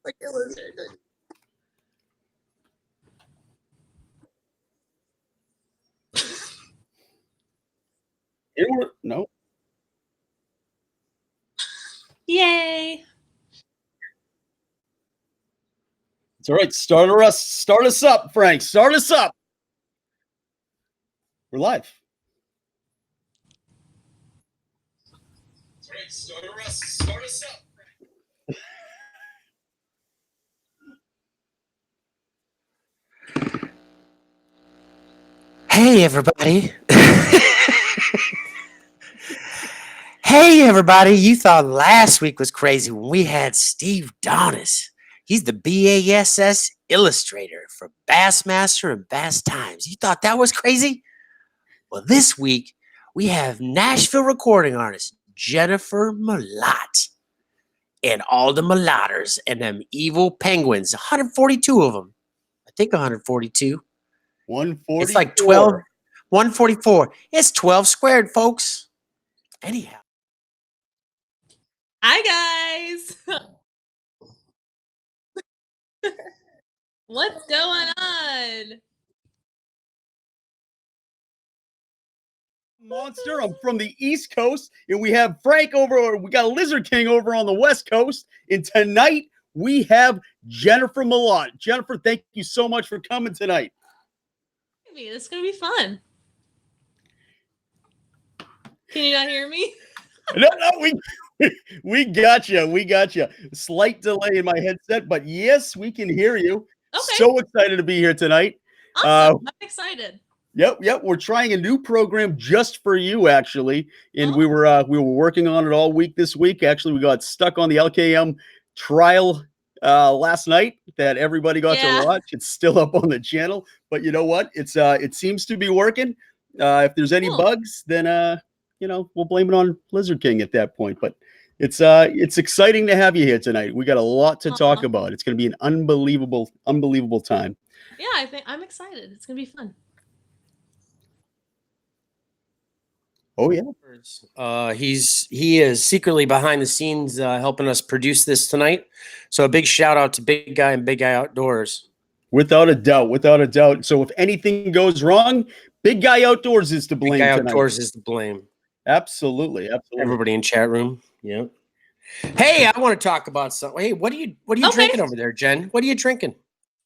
Like illustrated. No. Yay. It's all right. Start us up, Frank. Start us up. We're live. That's right. Start us up. Hey, everybody. Hey, everybody. You thought last week was crazy when we had Steve Donis. He's the BASS illustrator for Bassmaster and Bass Times. You thought that was crazy? Well, this week we have Nashville recording artist Jennifer Mlott and all the Mlotters and them evil penguins, 142 of them. I think 142. 144. It's like 12, 144. It's 12 squared, folks. Anyhow. Hi, guys. What's going on? Monster. I'm from the East Coast, and we have Frank we got Lizard King over on the West Coast. And tonight we have Jennifer Mlott. Jennifer, thank you so much for coming tonight. It's gonna be fun. Can you not hear me? No, we got you. We got you. Slight delay in my headset, but yes, we can hear you. Okay. So excited to be here tonight. Awesome. I'm excited. Yep. We're trying a new program just for you, actually, and we were working on it all week this week. Actually, we got stuck on the LKM trial last night that everybody got to watch. It's still up on the channel, but you know what? It seems to be working. If there's any bugs, then we'll blame it on Lizard King at that point. But it's exciting to have you here tonight. We got a lot to talk about. It's going to be an unbelievable time. Yeah, I think I'm excited. It's going to be fun. Oh yeah. He is secretly behind the scenes helping us produce this tonight. So a big shout out to Big Guy and Big Guy Outdoors. Without a doubt. So if anything goes wrong, Big Guy Outdoors is to blame. Big Guy Outdoors is to blame. Absolutely. Everybody in chat room. Yeah. Hey, I want to talk about something. Hey, what are you drinking over there, Jen? What are you drinking?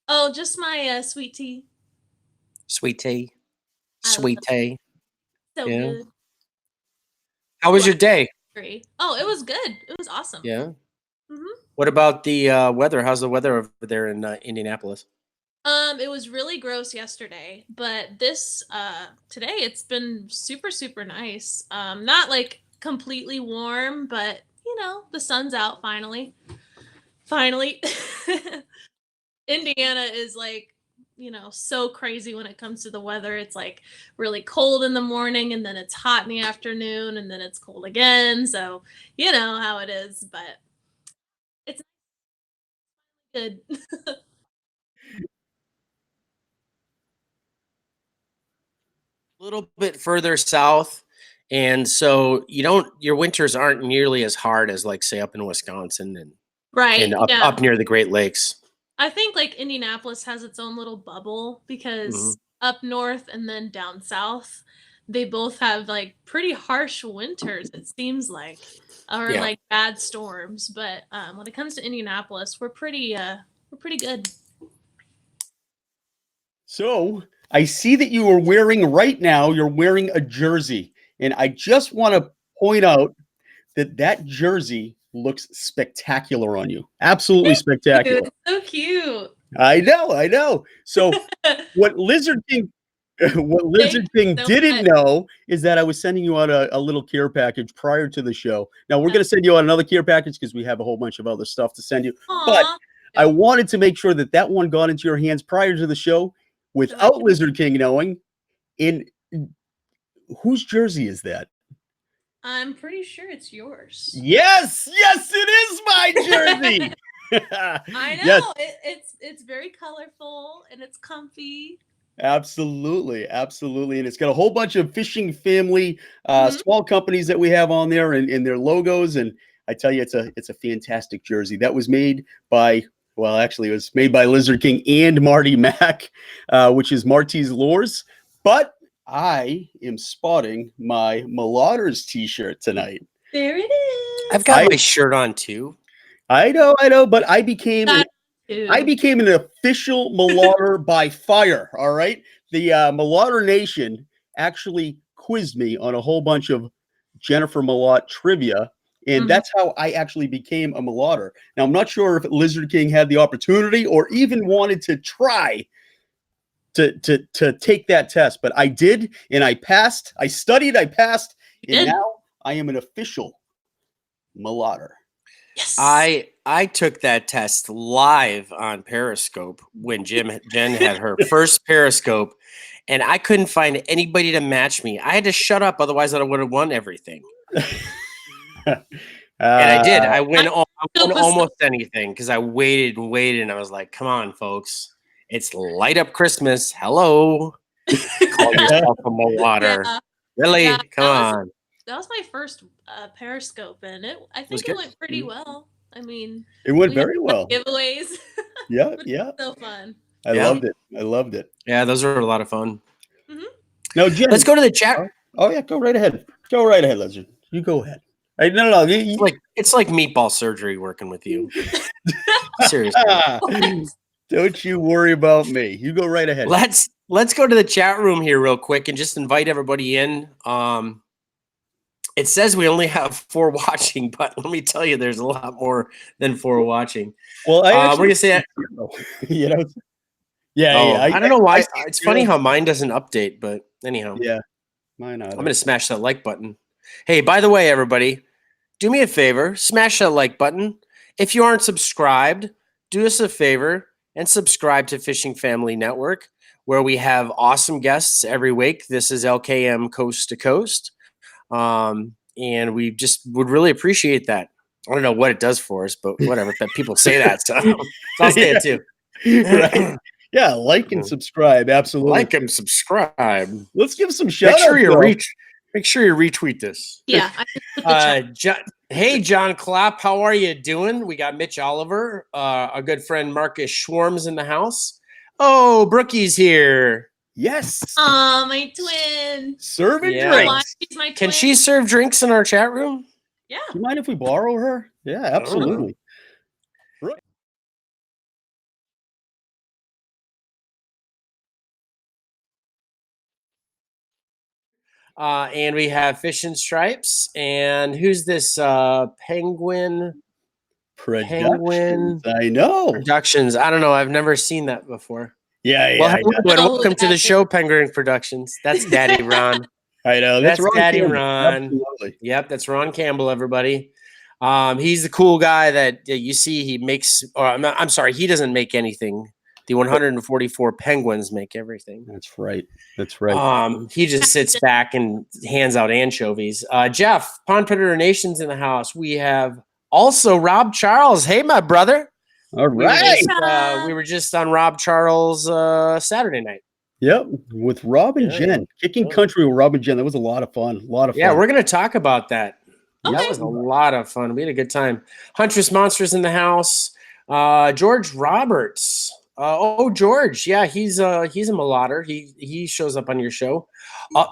Oh, just my sweet tea. Sweet tea. Sweet tea. So good. How was your day? Oh, it was good. It was awesome. Yeah. Mm-hmm. What about the weather? How's the weather over there in Indianapolis? It was really gross yesterday, but this today it's been super, super nice. Not like completely warm, but the sun's out finally. Indiana is like, so crazy when it comes to the weather. It's like really cold in the morning, and then it's hot in the afternoon, and then it's cold again. So you know how it is, but it's good. A little bit further south, and so your winters aren't nearly as hard as, like, say, up in Wisconsin and up near the Great Lakes. I think like Indianapolis has its own little bubble because up north and then down south, they both have like pretty harsh winters, it seems like, or like bad storms. But when it comes to Indianapolis, we're pretty good. So I see that you are wearing right now, you're wearing a jersey. And I just want to point out that jersey looks spectacular on you. Absolutely spectacular. So cute. I know. So what Lizard King didn't know is that I was sending you out a little care package prior to the show. Now we're going to send you out another care package because we have a whole bunch of other stuff to send you. Aww. But I wanted to make sure that one got into your hands prior to the show without Lizard King knowing. Whose jersey is that? I'm pretty sure it's yours. Yes, it is my jersey. I know. Yes. It's very colorful and it's comfy. Absolutely. And it's got a whole bunch of fishing family, small companies that we have on there and their logos. And I tell you, it's a fantastic jersey that was made by Well, actually, it was made by Lizard King and Marty Mack, which is Marty's Lures. But I am spotting my Malotters t-shirt tonight. There it is. I've got my shirt on too. I know, but I became an official Malotter by fire. All right, the Malotter Nation actually quizzed me on a whole bunch of Jennifer Mlott trivia, and that's how I actually became a Malotter. Now, I'm not sure if Lizard King had the opportunity or even wanted to try to take that test, but I did, and I passed. I studied, I passed, and now I am an official Malotter. Yes. I took that test live on Periscope when Jen had her first Periscope, and I couldn't find anybody to match me. I had to shut up, otherwise I would have won everything. And I did. I won almost anything because I waited and waited, and I was like, "Come on, folks, it's light up Christmas. Hello, call yourself a Malotter. Yeah. Really? Yeah, come on." That was my first Periscope, and I think it went pretty well. I mean, it went very well. Giveaways. Yeah. So fun. I loved it. Yeah, those were a lot of fun. Now, Jen, let's go to the chat. Oh yeah, go right ahead. Go right ahead, Lizard. You go ahead. No. It's like meatball surgery working with you. Seriously. Don't you worry about me. You go right ahead. Let's go to the chat room here real quick and just invite everybody in. It says we only have 4 watching, but let me tell you, there's a lot more than 4 watching. Well, we're gonna say that. You know. I don't know why. It's funny how mine doesn't update, but anyhow. Yeah, mine. I'm gonna smash that like button. Hey, by the way, everybody, do me a favor, smash that like button. If you aren't subscribed, do us a favor and subscribe to Fishing Family Network, where we have awesome guests every week. This is LKM Coast to Coast. And we just would really appreciate that. I don't know what it does for us, but whatever. But people say that, so I'll say it too. Right. Yeah, like and subscribe. Absolutely. Like and subscribe. Let's give some shout outs. Make sure you retweet this. Yeah. Hey, John Clapp, how are you doing? We got Mitch Oliver, our good friend Marcus Schwarm's in the house. Oh, Brookie's here. Yes. Oh, my twin. Serving drinks. Can she serve drinks in our chat room? Yeah. Do you mind if we borrow her? Yeah, absolutely. Right. And we have Fish and Stripes. And who's this? Penguin Productions. I know. Productions. I don't know. I've never seen that before. Yeah. Welcome to the show, Penguin Productions. That's Daddy Ron. I know. That's Ron Daddy Campbell. Ron. Absolutely. Yep, that's Ron Campbell, everybody. He's the cool guy that you see he makes, or I'm sorry, he doesn't make anything. The 144 penguins make everything. That's right. He just sits back and hands out anchovies. Jeff, Pond Predator Nation's in the house. We have also Rob Charles. Hey, my brother. All right. We were just on Rob Charles Saturday night. Yep, with Rob and Jen. Kicking Country with Rob and Jen. That was a lot of fun. Yeah, we're going to talk about that. Okay. That was a lot of fun. We had a good time. Huntress Monsters in the house. George Roberts. George. Yeah, he's a Malotter. He shows up on your show.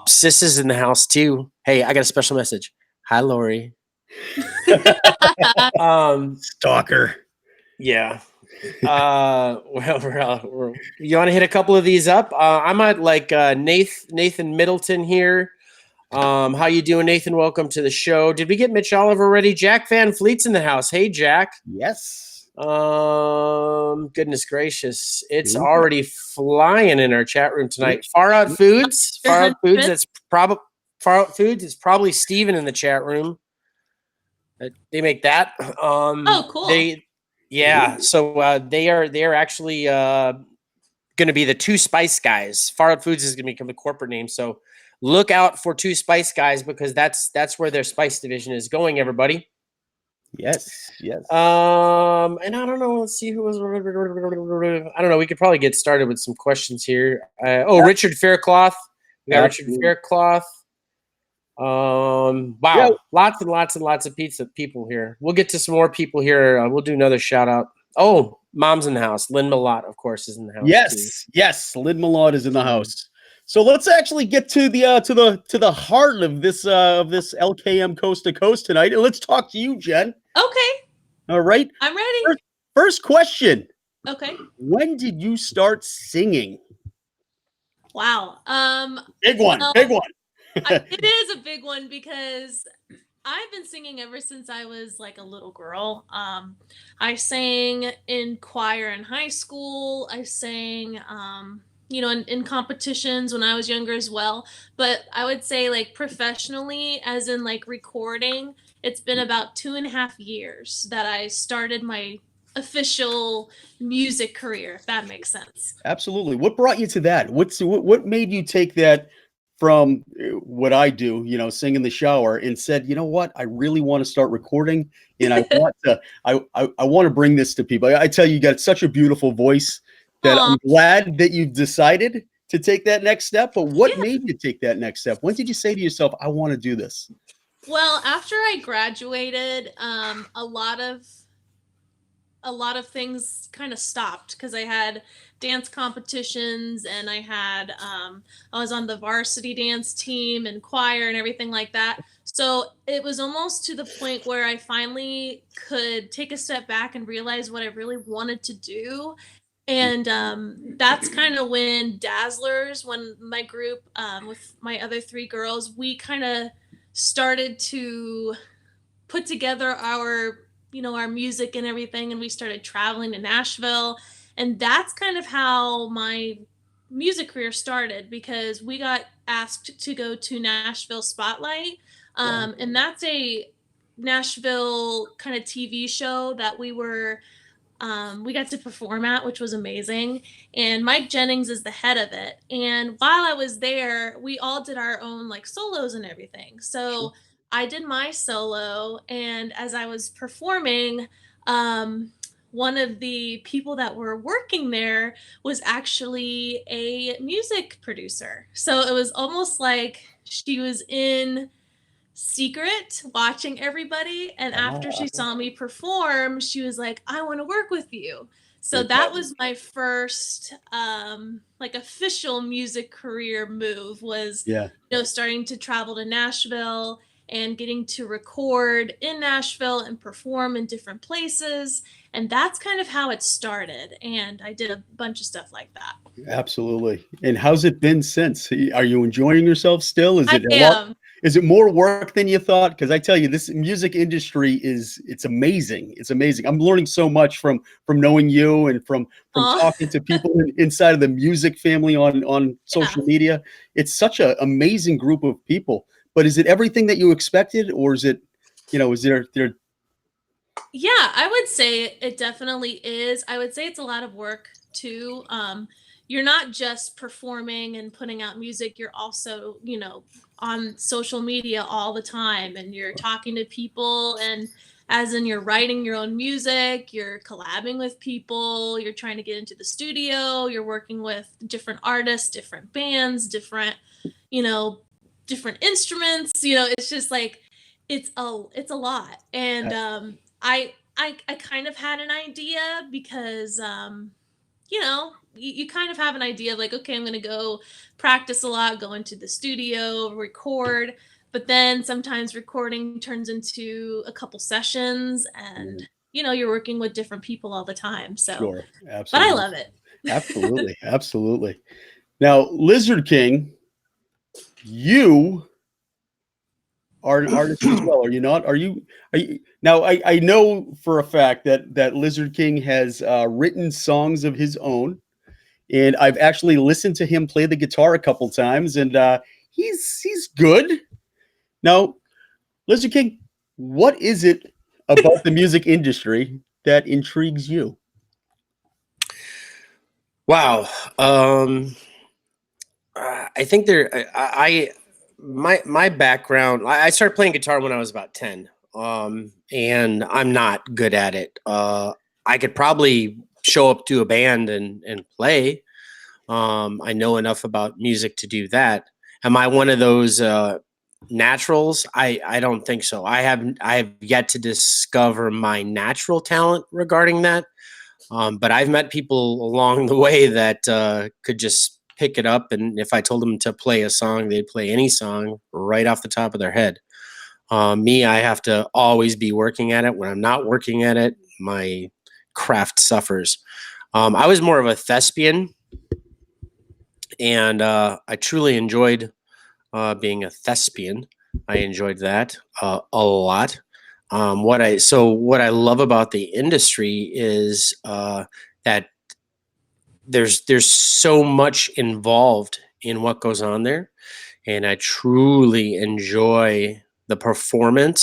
Sis is in the house too. Hey, I got a special message. Hi, Lori. Stalker. Yeah. You want to hit a couple of these up? I'm at like Nathan Middleton here. How you doing, Nathan? Welcome to the show. Did we get Mitch Oliver already? Jack Van Fleet's in the house. Hey, Jack. Yes. Goodness gracious, it's already flying in our chat room tonight. Far Out Foods. Far Out Foods. It's probably Steven in the chat room. They make that. Cool. So they are actually going to be the Two Spice Guys. Far Out Foods is going to become the corporate name. So look out for Two Spice Guys because that's where their spice division is going. Everybody. Yes. And I don't know. Let's see who was. I don't know. We could probably get started with some questions here. Richard Faircloth. We got Richard Faircloth. Wow, lots and lots of pizza people here. We'll get to some more people here. We'll do another shout out. Mom's in the house. Lynn Mlott, of course, is in the house too. Yes, Lynn Mlott is in the house. So let's actually get to the heart of this LKM Coast to Coast tonight, and let's talk to you, Jen. Okay. All right. I'm ready. First question. Okay. When did you start singing? Wow. Big one. Well, Big one. it is a big one because I've been singing ever since I was like a little girl. I sang in choir in high school. I sang, in competitions when I was younger as well. But I would say like professionally, as in like recording, it's been about 2.5 years that I started my official music career, if that makes sense. Absolutely. What brought you to that? What made you take that from what I do, sing in the shower, and said, you know what, I really want to start recording, and I want to, I want to bring this to people. I tell you, you got such a beautiful voice that Aw, I'm glad that you decided to take that next step. But what yeah. made you take that next step? When did you say to yourself, I want to do this? Well, after I graduated, a lot of things kind of stopped because I had dance competitions and I was on the varsity dance team and choir and everything like that. So it was almost to the point where I finally could take a step back and realize what I really wanted to do. And that's kind of when Dazzlers, when my group with my other three girls, we kind of started to put together our music and everything, and we started traveling to Nashville, and that's kind of how my music career started because we got asked to go to Nashville Spotlight, Wow. and that's a Nashville kind of TV show that we got to perform at, which was amazing. And Mike Jennings is the head of it. And while I was there, we all did our own like solos and everything. Sure. So I did my solo, and as I was performing, um, one of the people that were working there was actually a music producer. So it was almost like she was in secret watching everybody, and after she Ah, saw me perform she was like, I want to work with you. So that fantastic. was my first like official music career move, was Yeah. starting to travel to Nashville and getting to record in Nashville and perform in different places, and that's kind of how it started, and I did a bunch of stuff like that. Absolutely. And how's it been since? Are you enjoying yourself still? Is I it a lot? am. Is it more work than you thought? Because I tell you, this music industry it's amazing. It's amazing. I'm learning so much from knowing you and from Oh, talking to people inside of the music family on yeah. social media. It's such an amazing group of people. But is it everything that you expected, or is it, is there? Yeah, I would say it definitely is. I would say it's a lot of work too. You're not just performing and putting out music, you're also, on social media all the time, and you're talking to people, and as in you're writing your own music, you're collabing with people, you're trying to get into the studio, you're working with different artists, different bands, you know, different instruments, it's just like it's a lot. And I kind of had an idea because you kind of have an idea of like, okay, I'm gonna go practice a lot, go into the studio, record, but then sometimes recording turns into a couple sessions, and you're working with different people all the time. So, Sure, but I absolutely, love it. absolutely, absolutely. Now, Lizard King, you are an artist as well, are you not? Are you now? I know for a fact that Lizard King has written songs of his own, and I've actually listened to him play the guitar a couple times, and he's good. Now, Lizard King, what is it about the music industry that intrigues you? Wow. I think my background. I started playing guitar when I was about 10. And I'm not good at it. I could probably show up to a band and play. I know enough about music to do that. Am I one of those naturals? I don't think so. I have yet to discover my natural talent regarding that. But I've met people along the way that could just pick it up, and if I told them to play a song, they'd play any song right off the top of their head. Me, I have to always be working at it. When I'm not working at it, my craft suffers. I was more of a thespian, and I truly enjoyed being a thespian. I enjoyed that a lot. What I love about the industry is that there's so much involved in what goes on there, and I truly enjoy the performing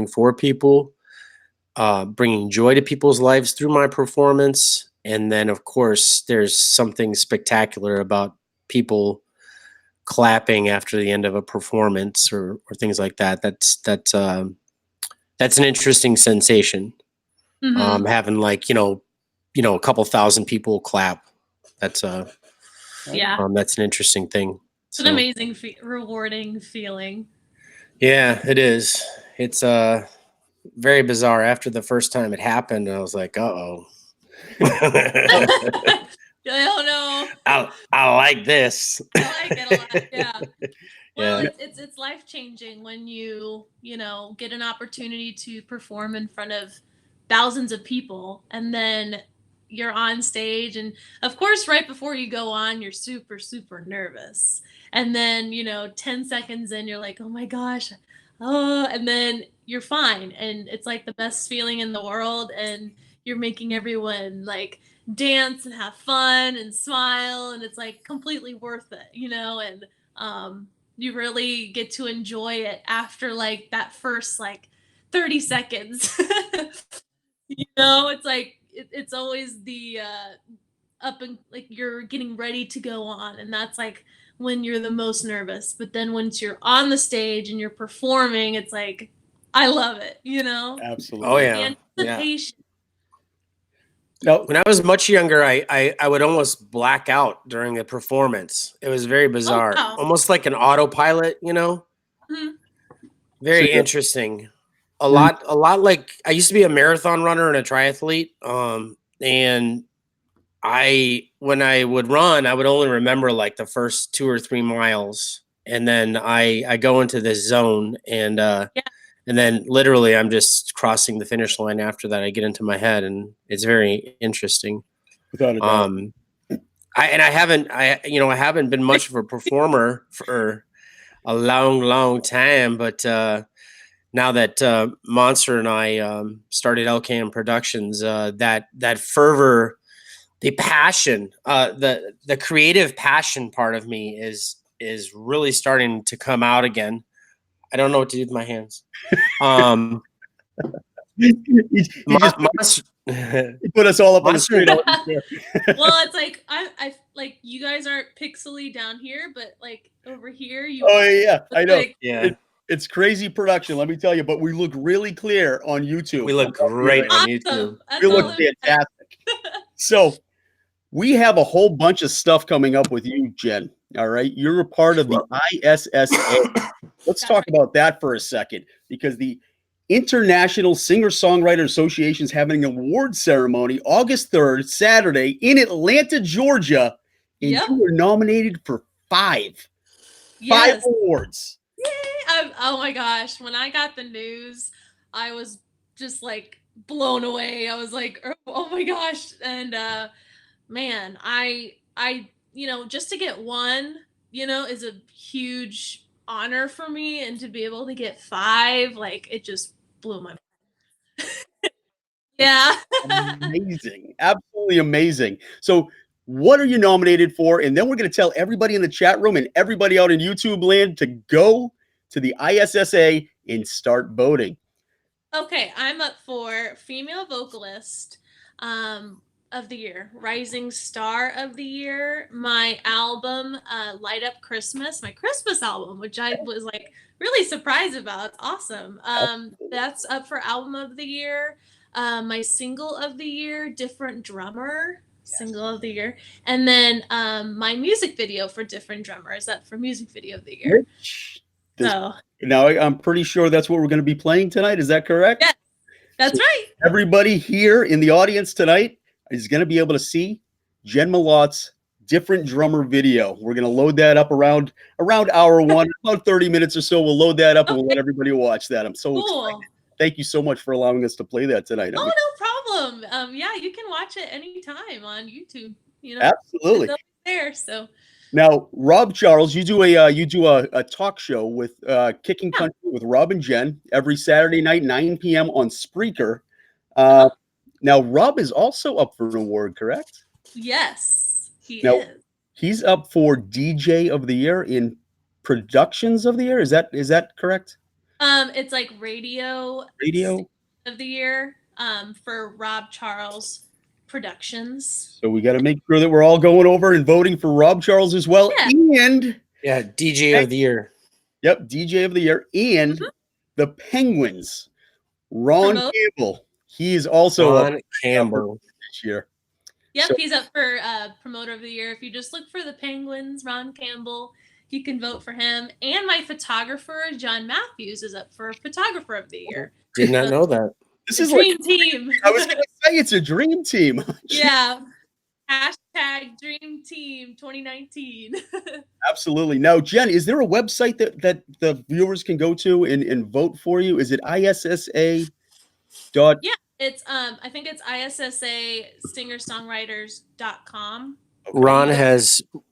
for people, bringing joy to people's lives through my performance, and then of course there's something spectacular about people clapping after the end of a performance or things like that. That's an interesting sensation. Mhm. Having like a couple thousand people clap. That's Yeah. that's an interesting thing. It's an So amazing, rewarding feeling. yeah, it is. It's very bizarre. After the first time it happened, I was like, oh. Oh no. I like this. I like it a lot. Yeah. Well, Yeah. it's life changing when you know get an opportunity to perform in front of thousands of people, and then you're on stage, and of course, right before you go on, you're super nervous, and then 10 seconds in, you're like, oh my gosh, oh, and then you're fine, and it's like the best feeling in the world, and you're making everyone like dance and have fun and smile, and it's like completely worth it, and um you really get to enjoy it after like that first like 30 seconds. It's like it's always the up and like you're getting ready to go on, and that's like when you're the most nervous, but then once you're on the stage and you're performing, it's like I love it. Oh Absolutely. yeah. The Yeah. anticipation. No, When I was much younger, I would almost black out during a performance. It was very Oh bizarre, wow. almost like an autopilot. Mhm. so Very you're, interesting. were you, A lot like I used to be a marathon runner and a triathlete. And when I would run, I would only remember like the first 2 or 3 miles, and then I go into this zone, Yeah. and then literally I'm just crossing the finish line after that. I get into my head, and it's very interesting. without a doubt. Um, I haven't been much of a performer for a long time, but now that Monster and I started LKM Productions, that fervor, the passion, the creative passion part of me is really starting to come out again. I don't know what to do with my hands. He just Monster, he put us all up on the Monster. street. There. Well, it's like I like you guys aren't pixely down here, but like over here you Oh are. yeah, I It's know. like Yeah, It's crazy production, let me tell you. But we look really clear on YouTube. we look I'm telling you great right on now. YouTube. awesome. That's We look all that matters. fantastic. So we have a whole bunch of stuff coming up with you, Jen. All right, you're a part of the ISSA. Let's That's talk about that for a second, because the International Singer-Songwriter Association is having an award ceremony August 3rd, Saturday, in Atlanta, Georgia, and Yep. you were nominated for five Yes. awards. Oh my gosh, when I got the news, I was just like blown away. I was like, oh my gosh, and man, I just to get one, is a huge honor for me, and to be able to get five, like it just blew my yeah. Amazing. Absolutely amazing. So, what are you nominated for? And then we're going to tell everybody in the chat room and everybody out in YouTube land to go to the ISSA and start voting. Okay, I'm up for female vocalist of the year, rising star of the year, my album Light Up Christmas, my Christmas album, which I was like really surprised about. It's awesome. That's up for album of the year. My single of the year, Different Drummer, single of the year, and then my music video for Different Drummer is up for music video of the year. Which this, So now I'm pretty sure that's what we're going to be playing tonight. Is that correct? yes, That's right. Everybody here in the audience tonight is going to be able to see Jen Mlott's different drummer video. We're going to load that up around hour one, about 30 minutes or so. We'll load that up and we'll let everybody watch that. I'm so excited. Thank you so much for allowing us to play that tonight. Oh, no problem. Yeah, you can watch it anytime on YouTube. Absolutely. It's there. So now, Rob Charles, you do a talk show with Kicking Country with Rob and Jen every Saturday night, 9 p.m. on Spreaker. Now, Rob is also up for an award, correct? Yes, he is. He's up for DJ of the Year in Productions of the Year. Is that correct? It's like radio of the year for Rob Charles Productions. So we got to make sure that we're all going over and voting for Rob Charles as well. Yeah. And DJ of the Year. Yep, DJ of the Year. And the Penguins, Ron Campbell. He is also Ron Campbell this year. Yep, he's up for Promoter of the Year. If you just look for the Penguins, Ron Campbell, you can vote for him. And my photographer, John Matthews, is up for Photographer of the Year. Did not know that. This is dream team. I was going to say it's a dream team. Yeah. Hashtag Dream Team 2019. Absolutely. Now, Jen, is there a website that the viewers can go to and vote for you? Is it ISSA? Yeah, it's I think it's ISSA singersongwriters.com. Okay.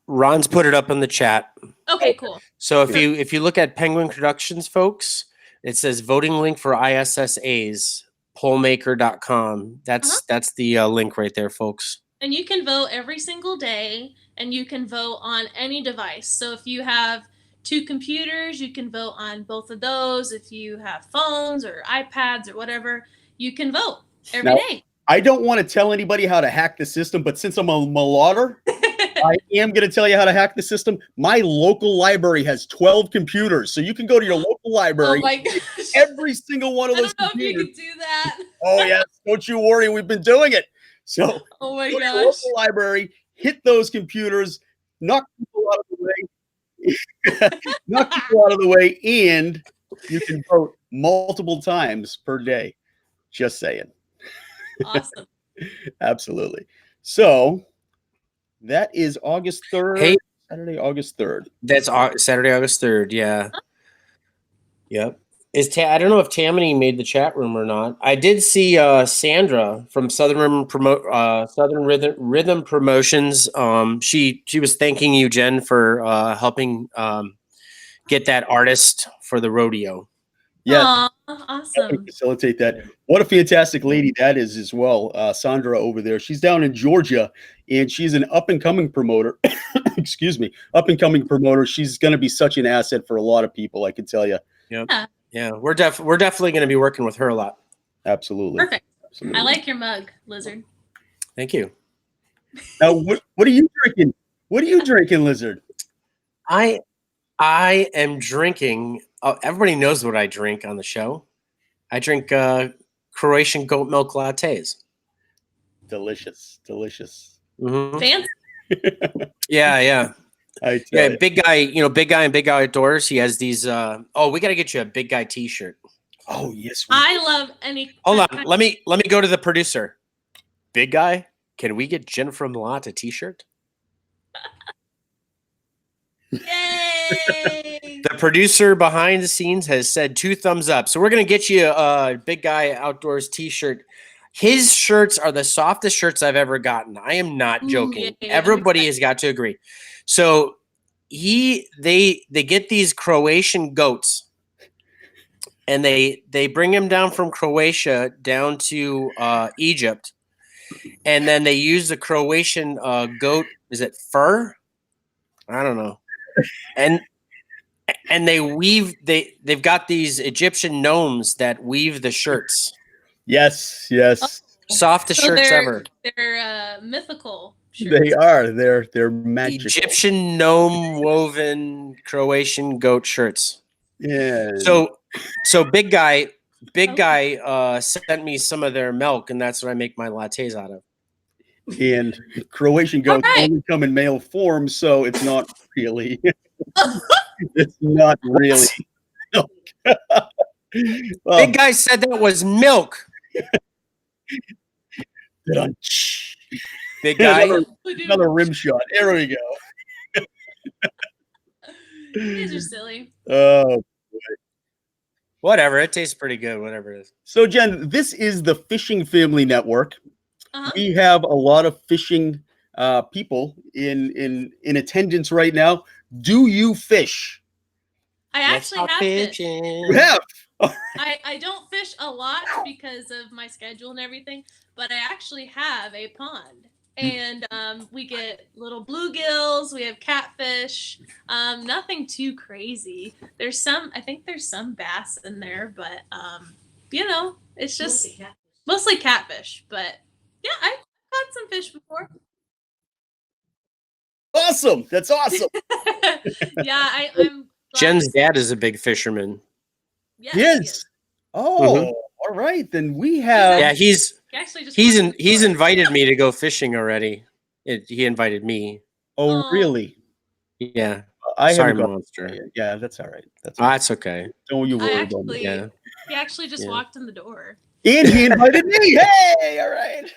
Ron's put it up in the chat. Okay, cool. So if you look at Penguin Productions, folks, it says voting link for ISSAs, pollmaker.com. That's the link right there, folks. And you can vote every single day, and you can vote on any device. So if you have 2 computers, you can vote on both of those. If you have phones or iPads or whatever, you can vote every day. I don't want to tell anybody how to hack the system, but since I'm a Mlotter, I am going to tell you how to hack the system. My local library has 12 computers, so you can go to your local library. Oh my gosh. Every single one of those computers. I don't know if you can do that. Oh, yes. Don't you worry. We've been doing it. So oh my go to gosh. your local library, hit those computers, knock people out of the way, and you can vote multiple times per day. Just saying. Awesome. Absolutely. So that is August 3rd. Hey, Saturday, August 3rd. That's Saturday, August 3rd. Yeah. Yep. I don't know if Tammany made the chat room or not. I did see Sandra from Southern Rhythm Promotions. She was thanking you, Jen, for helping get that artist for the rodeo. Yeah, awesome. Facilitate that. What a fantastic lady that is as well. Sandra over there. She's down in Georgia, and she's an up and coming promoter. Excuse me, up and coming promoter. She's going to be such an asset for a lot of people. I can tell you. Yep. Yeah, we're definitely going to be working with her a lot. Absolutely. Perfect. Absolutely. I like your mug, Lizard. Thank you. Now, what are you drinking? What are you drinking, Lizard? I am drinking. Everybody knows what I drink on the show. I drink Croatian goat milk lattes. Delicious. Mm-hmm. Fancy. Yeah. You. Big guy and Big Guy Outdoors. He has these. We got to get you a Big Guy T-shirt. Oh yes. I love any. Hold on. Let me go to the producer. Big Guy, can we get Jennifer Mlott a T-shirt? Yay! The producer behind the scenes has said 2 thumbs up. So we're going to get you a Big Guy Outdoors T-shirt. His shirts are the softest shirts I've ever gotten. I am not joking. Yay, Everybody has got to agree. So they get these Croatian goats, and they bring them down from Croatia down to Egypt, and then they use the Croatian goat. Is it fur? I don't know. And they weave. They've got these Egyptian gnomes that weave the shirts. Yes. Softest shirts ever. They're mythical shirts. They are. They're magical. Egyptian gnome woven Croatian goat shirts. Yeah. So Big Guy sent me some of their milk, and that's what I make my lattes out of. And Croatian goats only come in male form, so it's not really. It's not really. Big Guy said that was milk. Big guy. Another rim shot. There we go. These are silly. Oh, Whatever. It tastes pretty good. Whatever it is. so Jen, this is the Fishing Family Network. Uh-huh. We have a lot of fishing people in attendance right now. Do you fish? I actually have fished. You have. I don't fish a lot because of my schedule and everything, but I actually have a pond. And we get little bluegills, we have catfish, nothing too crazy. I think there's some bass in there, but it's just mostly catfish. But yeah, I've caught some fish before. Awesome. That's awesome. Yeah, I'm Jen's dad is a big fisherman. Yes, Yes. Oh, all right. Then we have. Yeah, he's he's invited me to go fishing already. He invited me. Oh, really? Yeah. Sorry, Monster. Yeah, that's all right. That's okay. Don't you worry about me. Yeah. He actually just walked in the door. And he invited me. Hey, all right.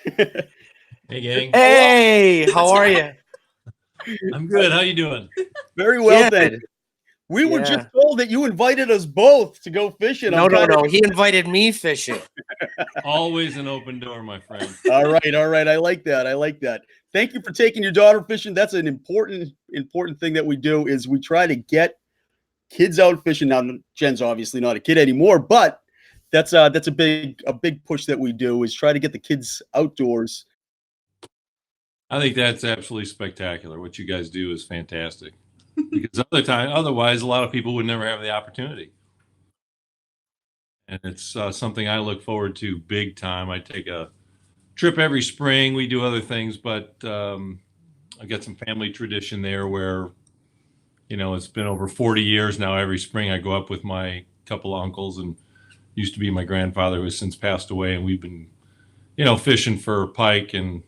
Hey, gang. Hey, how are you? I'm good. How you doing? Very well, then. We were just told that you invited us both to go fishing. No. He invited me fishing. Always an open door, my friend. All right. I like that. Thank you for taking your daughter fishing. That's an important thing that we do is we try to get kids out fishing. Now, Jen's obviously not a kid anymore, but that's a big push that we do is try to get the kids outdoors. I think that's absolutely spectacular. What you guys do is fantastic. Because otherwise, a lot of people would never have the opportunity. And it's something I look forward to big time. I take a trip every spring. We do other things, but I got some family tradition there where, it's been over 40 years now. Every spring I go up with my couple of uncles and used to be my grandfather who has since passed away. And we've been, fishing for pike and,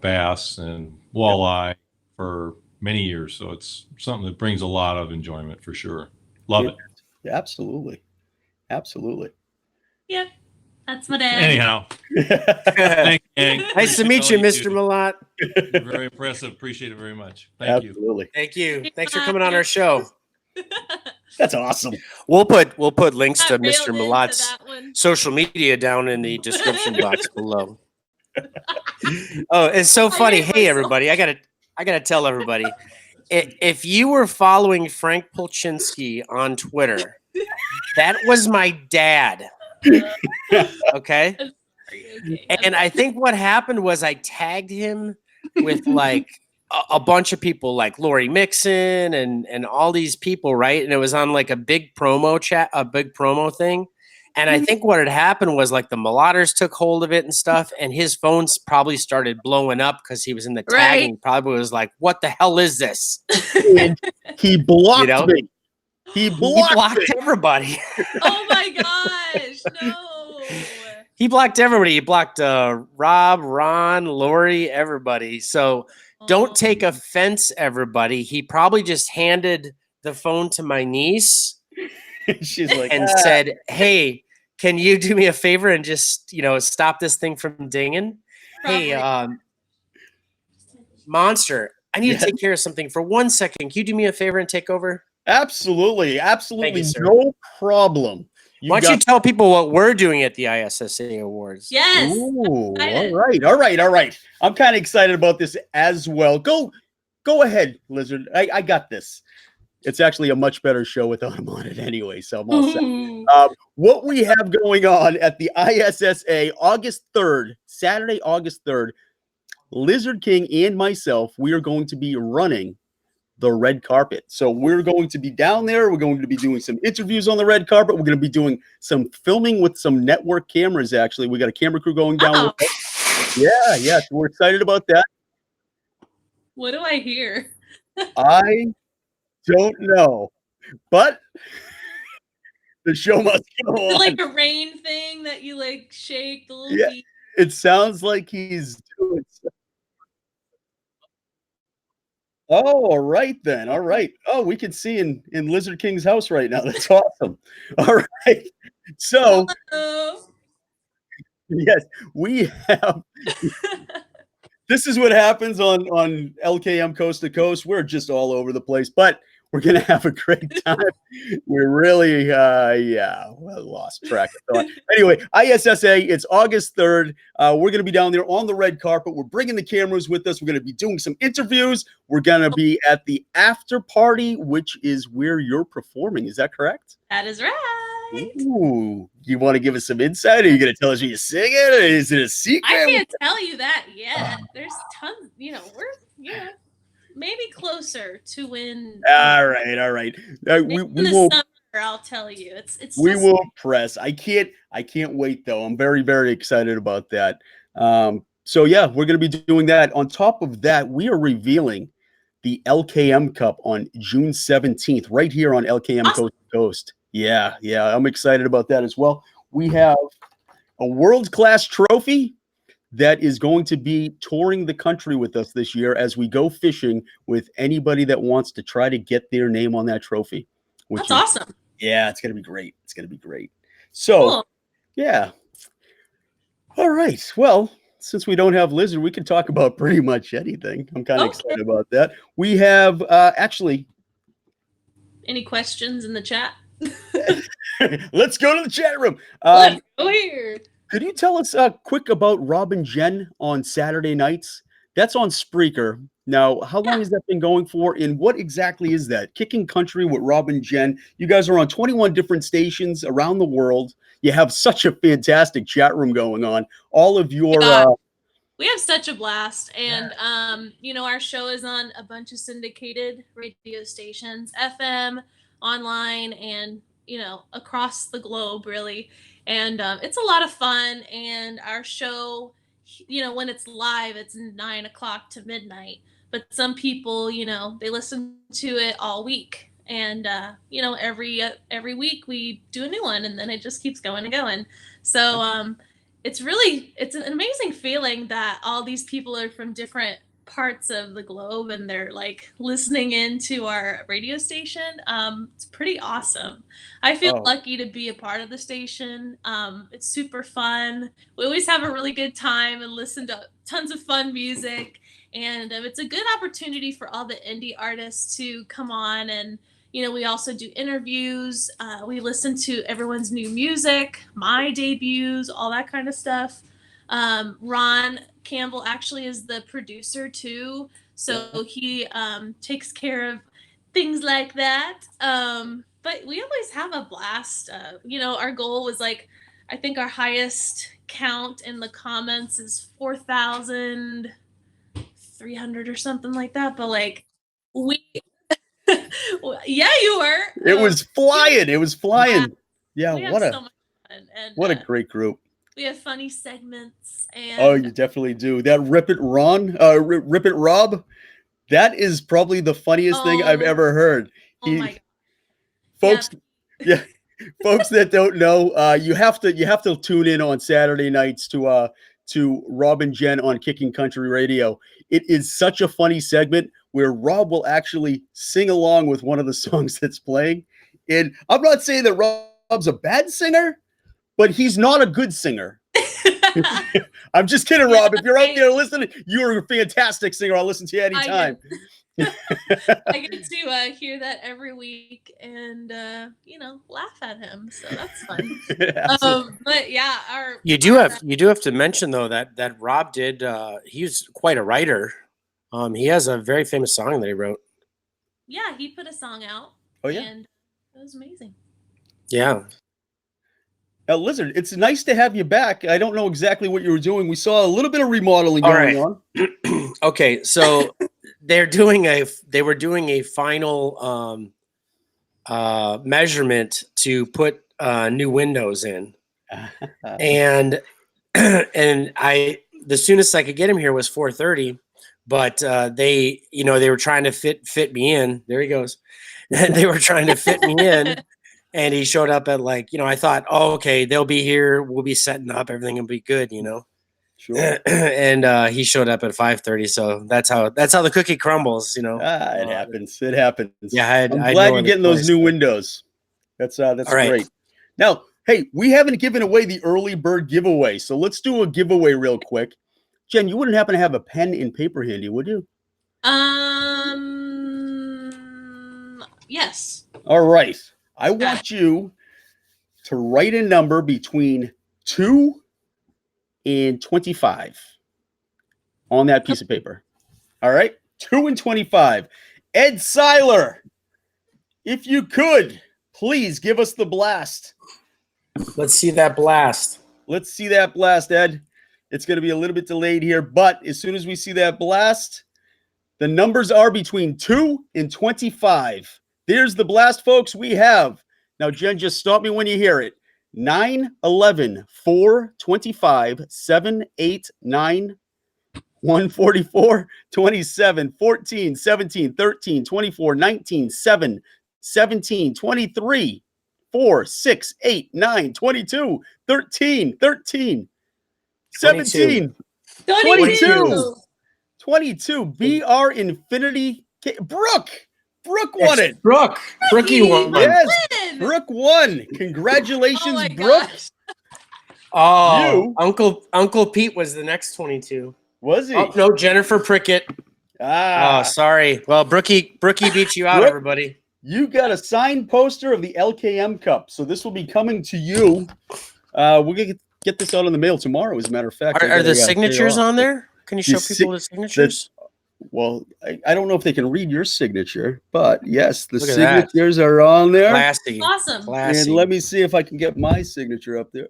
bass and walleye for many years. So it's something that brings a lot of enjoyment for sure. Love it. Yeah, absolutely. Yeah, that's what I am. Anyhow. Thank you. Nice to meet you, Mr. Mlott. You're very impressive. Appreciate it very much. Thank you. Thank you. Thanks for coming on our show. That's awesome. We'll put links to Got reeled Mr. into Mlott's that one. social media down in the description box below. Oh, it's so funny. Hey, everybody, I gotta tell everybody, if you were following Frank Polchinski on Twitter, that was my dad. Okay. And I think what happened was I tagged him with like a bunch of people like Lori Mixon and all these people, right? And it was on like a big promo thing. And I think what had happened was like the Mlotters took hold of it and stuff, and his phones probably started blowing up because he was in the tag and probably was like, "What the hell is this?" And he blocked me. He blocked everybody. Oh my gosh, no. He blocked everybody. He blocked Rob, Ron, Lori, everybody. So don't take offense, everybody. He probably just handed the phone to my niece. She's like, and said, "Hey, can you do me a favor and just, stop this thing from dinging? Hey, Monster, I need to take care of something for 1 second. Can you do me a favor and take over?" Absolutely. Thank you, sir. No problem. Why don't you tell people what we're doing at the ISSA Awards? Yes. Ooh, all right. I'm kind of excited about this as well. Go ahead, Lizard. I got this. It's actually a much better show without him on it anyway, so I'm all set. What we have going on at the ISSA August 3rd, Saturday, August 3rd, Lizard King and myself, we are going to be running the red carpet. So we're going to be down there. We're going to be doing some interviews on the red carpet. We're going to be doing some filming with some network cameras, actually. We got a camera crew going down with us. Yeah. So we're excited about that. What do I hear? I don't know, but the show must go on. Like a rain thing that you like shake the little feet. It sounds like he's doing so. Oh, all right then. All right. Oh, we can see in Lizard King's house right now. That's awesome. All right. So Yes, we have. This is what happens on LKM Coast to Coast. We're just all over the place, but we're gonna have a great time. We're really, well, lost track of thought. Anyway, ISSA. It's August 3rd. We're gonna be down there on the red carpet. We're bringing the cameras with us. We're gonna be doing some interviews. We're gonna be at the after party, which is where you're performing. Is that correct? That is right. Ooh, you want to give us some insight? Are you going to tell us you sing it? Or is it a secret? I can't tell you that yet. There's tons, we're, maybe closer to when. All right. We in the will. summer, I'll tell you. It's. We will press. I can't wait though. I'm very, very excited about that. So yeah, we're going to be doing that. On top of that, we are revealing the LKM Cup on June 17th, right here on LKM Awesome. Coast to Coast. Yeah, I'm excited about that as well. We have a world-class trophy that is going to be touring the country with us this year as we go fishing with anybody that wants to try to get their name on that trophy. That's awesome. Yeah, it's going to be great. It's going to be great. So, cool. Yeah. All right. Well, since we don't have Lizard, we can talk about pretty much anything. I'm kind of excited about that. We have actually. Any questions in the chat? Let's go to the chat room. Let's go here. Could you tell us quick about Rob and Jen on Saturday nights? That's on Spreaker. Now, how long has that been going for, and what exactly is that? Kicking Country with Rob and Jen. You guys are on 21 different stations around the world. You have such a fantastic chat room going on. All of your... we have such a blast. And, our show is on a bunch of syndicated radio stations, FM, online, and, across the globe, really. And it's a lot of fun. And our show, when it's live, it's 9 o'clock to midnight. But some people, they listen to it all week. And, every week we do a new one, and then it just keeps going and going. So it's an amazing feeling that all these people are from different parts of the globe, and they're like listening into our radio station. It's pretty awesome. I feel lucky to be a part of the station. It's super fun. We always have a really good time and listen to tons of fun music, and it's a good opportunity for all the indie artists to come on. And we also do interviews. We listen to everyone's new music, my debuts, all that kind of stuff. Ron Campbell actually is the producer too, so he takes care of things like that. But we always have a blast. Our goal was I think our highest count in the comments is 4,300 or something like that. But we, yeah, you were. It was flying. Yeah, we have so much fun. And what a great group. We have funny segments. And you definitely do. That Rip It Rob, that is probably the funniest thing I've ever heard. My God. Folks, folks that don't know, you have to tune in on Saturday nights to Rob and Jen on Kicking Country Radio. It is such a funny segment where Rob will actually sing along with one of the songs that's playing. And I'm not saying that Rob's a bad singer, but he's not a good singer. I'm just kidding, Rob. If you're out there listening, you're a fantastic singer. I'll listen to you anytime. I get to hear that every week and, laugh at him. So that's fun. But yeah, you do have to mention though that Rob did. He's quite a writer. He has a very famous song that he wrote. Yeah, he put a song out. Oh yeah, and it was amazing. Yeah. Lizard, it's nice to have you back. I don't know exactly what you were doing. We saw a little bit of remodeling going on. Okay, so they were doing a final measurement to put new windows in, and the soonest I could get him here was 4:30, but they were trying to fit me in. There he goes. They were trying to fit me in. And he showed up at I thought, okay, they'll be here. We'll be setting up. Everything will be good, Sure. And he showed up at 5:30. So that's how the cookie crumbles, It happens. It happens. Yeah, I'm glad you're getting those new windows. That's right. great. Now, Hey, we haven't given away the early bird giveaway, so let's do a giveaway real quick. Jen, you wouldn't happen to have a pen and paper handy, would you? Yes. All right. I want you to write a number between 2 and 25 on that piece of paper. All right. 2 and 25. Ed Seiler, if you could, please give us the blast. Let's see that blast. Let's see that blast, Ed. It's going to be a little bit delayed here, but as soon as we see that blast, the numbers are between 2 and 25. There's the blast, folks. We have. Now, Jen, just stop me when you hear it. 9, 11, 4, 25, 7, 8, 9, 144, 27, 14, 17, 13, 24, 19, 7, 17, 23, 4, 6, 8, 9, 22, 13, 13, 17, 22, 22. BR Infinity. Brooke won it. Brookie won. Yes, Brooke won. Congratulations, Oh my Brooke. gosh. Oh, Uncle Pete was the next 22. Was he? Oh, no, Jennifer Prickett. Ah, Oh, sorry. Well, Brookie beat you out, Brooke, everybody. you got a signed poster of the LKM Cup, so this will be coming to you. We're gonna get this out in the mail tomorrow. As a matter of fact, Are the signatures on there? Can you show people the signatures? Well, I don't know if they can read your signature, but yes, the Look at that. signatures are on there. Classy. Awesome. Classy. And let me see if I can get my signature up there.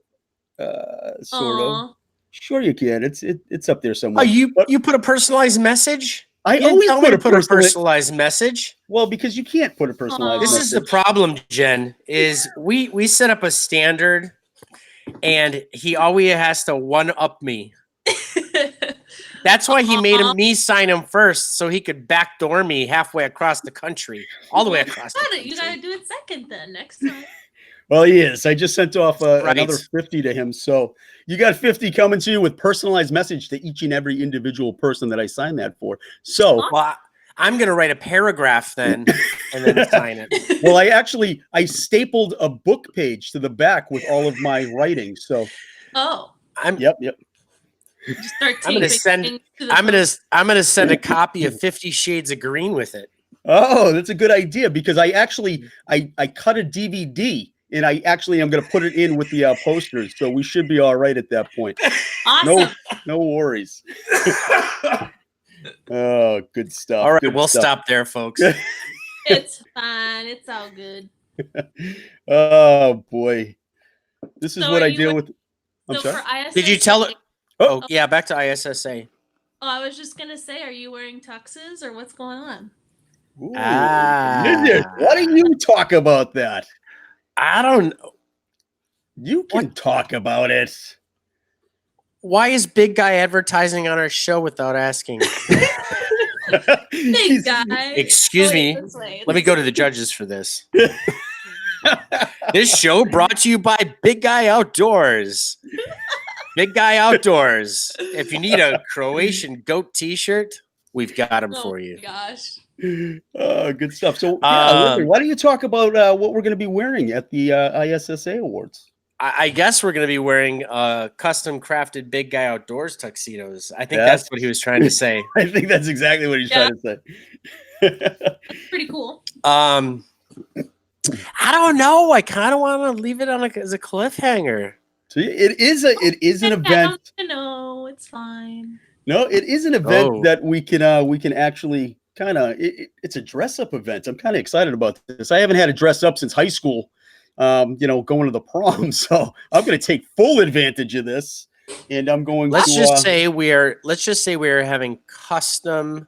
Sort of. Sure, you can. It's up there somewhere. Oh, you put a personalized message? I You always tell me put to a put a personalized message. Well, because you can't put a personalized This message. is the problem, Jen, is we set up a standard and he always has to one-up me. That's why he made me sign him first, so he could backdoor me halfway across the country, all the way across the country. You gotta do it second then next time. Well, he is. I just sent off another 50 to him. So you got 50 coming to you with personalized message to each and every individual person that I signed that for. So well, I'm going to write a paragraph then and then sign it. Well, I stapled a book page to the back with all of my writing. So Yep. I'm gonna send a copy of 50 Shades of Green with it. Oh, that's a good idea because I cut a DVD and I actually am going to put it in with the posters, so we should be all right at that point. Awesome. No worries. Oh, good stuff. All right, good we'll stuff. stop there, folks. It's fine. It's all good. Oh boy, this is So what I deal with. I'm so sorry. for ISSA, Did you tell it? Oh, yeah, back to ISSA. Oh, I was just gonna say, are you wearing tuxes or what's going on? Ooh, Midget, why don't you talk about that? I don't know. You can talk about it. Why is Big Guy advertising on our show without asking? Big Guy. Excuse me. Let me go to the judges for this. This show brought to you by Big Guy Outdoors. Big Guy Outdoors. If you need a Croatian goat t-shirt, we've got them for you. Oh my gosh. Oh, good stuff. So, why don't you talk about what we're going to be wearing at the ISSA Awards? I guess we're going to be wearing custom crafted Big Guy Outdoors tuxedos. I think that's what he was trying to say. I think that's exactly what he's trying to say. Pretty cool. I don't know. I kind of want to leave it on as a cliffhanger. So it is an event. No, it's fine. No, it is an event that we can actually kind of. It's a dress up event. I'm kind of excited about this. I haven't had a dress up since high school. Going to the prom, so I'm going to take full advantage of this, and I'm going. Let's just say we are having custom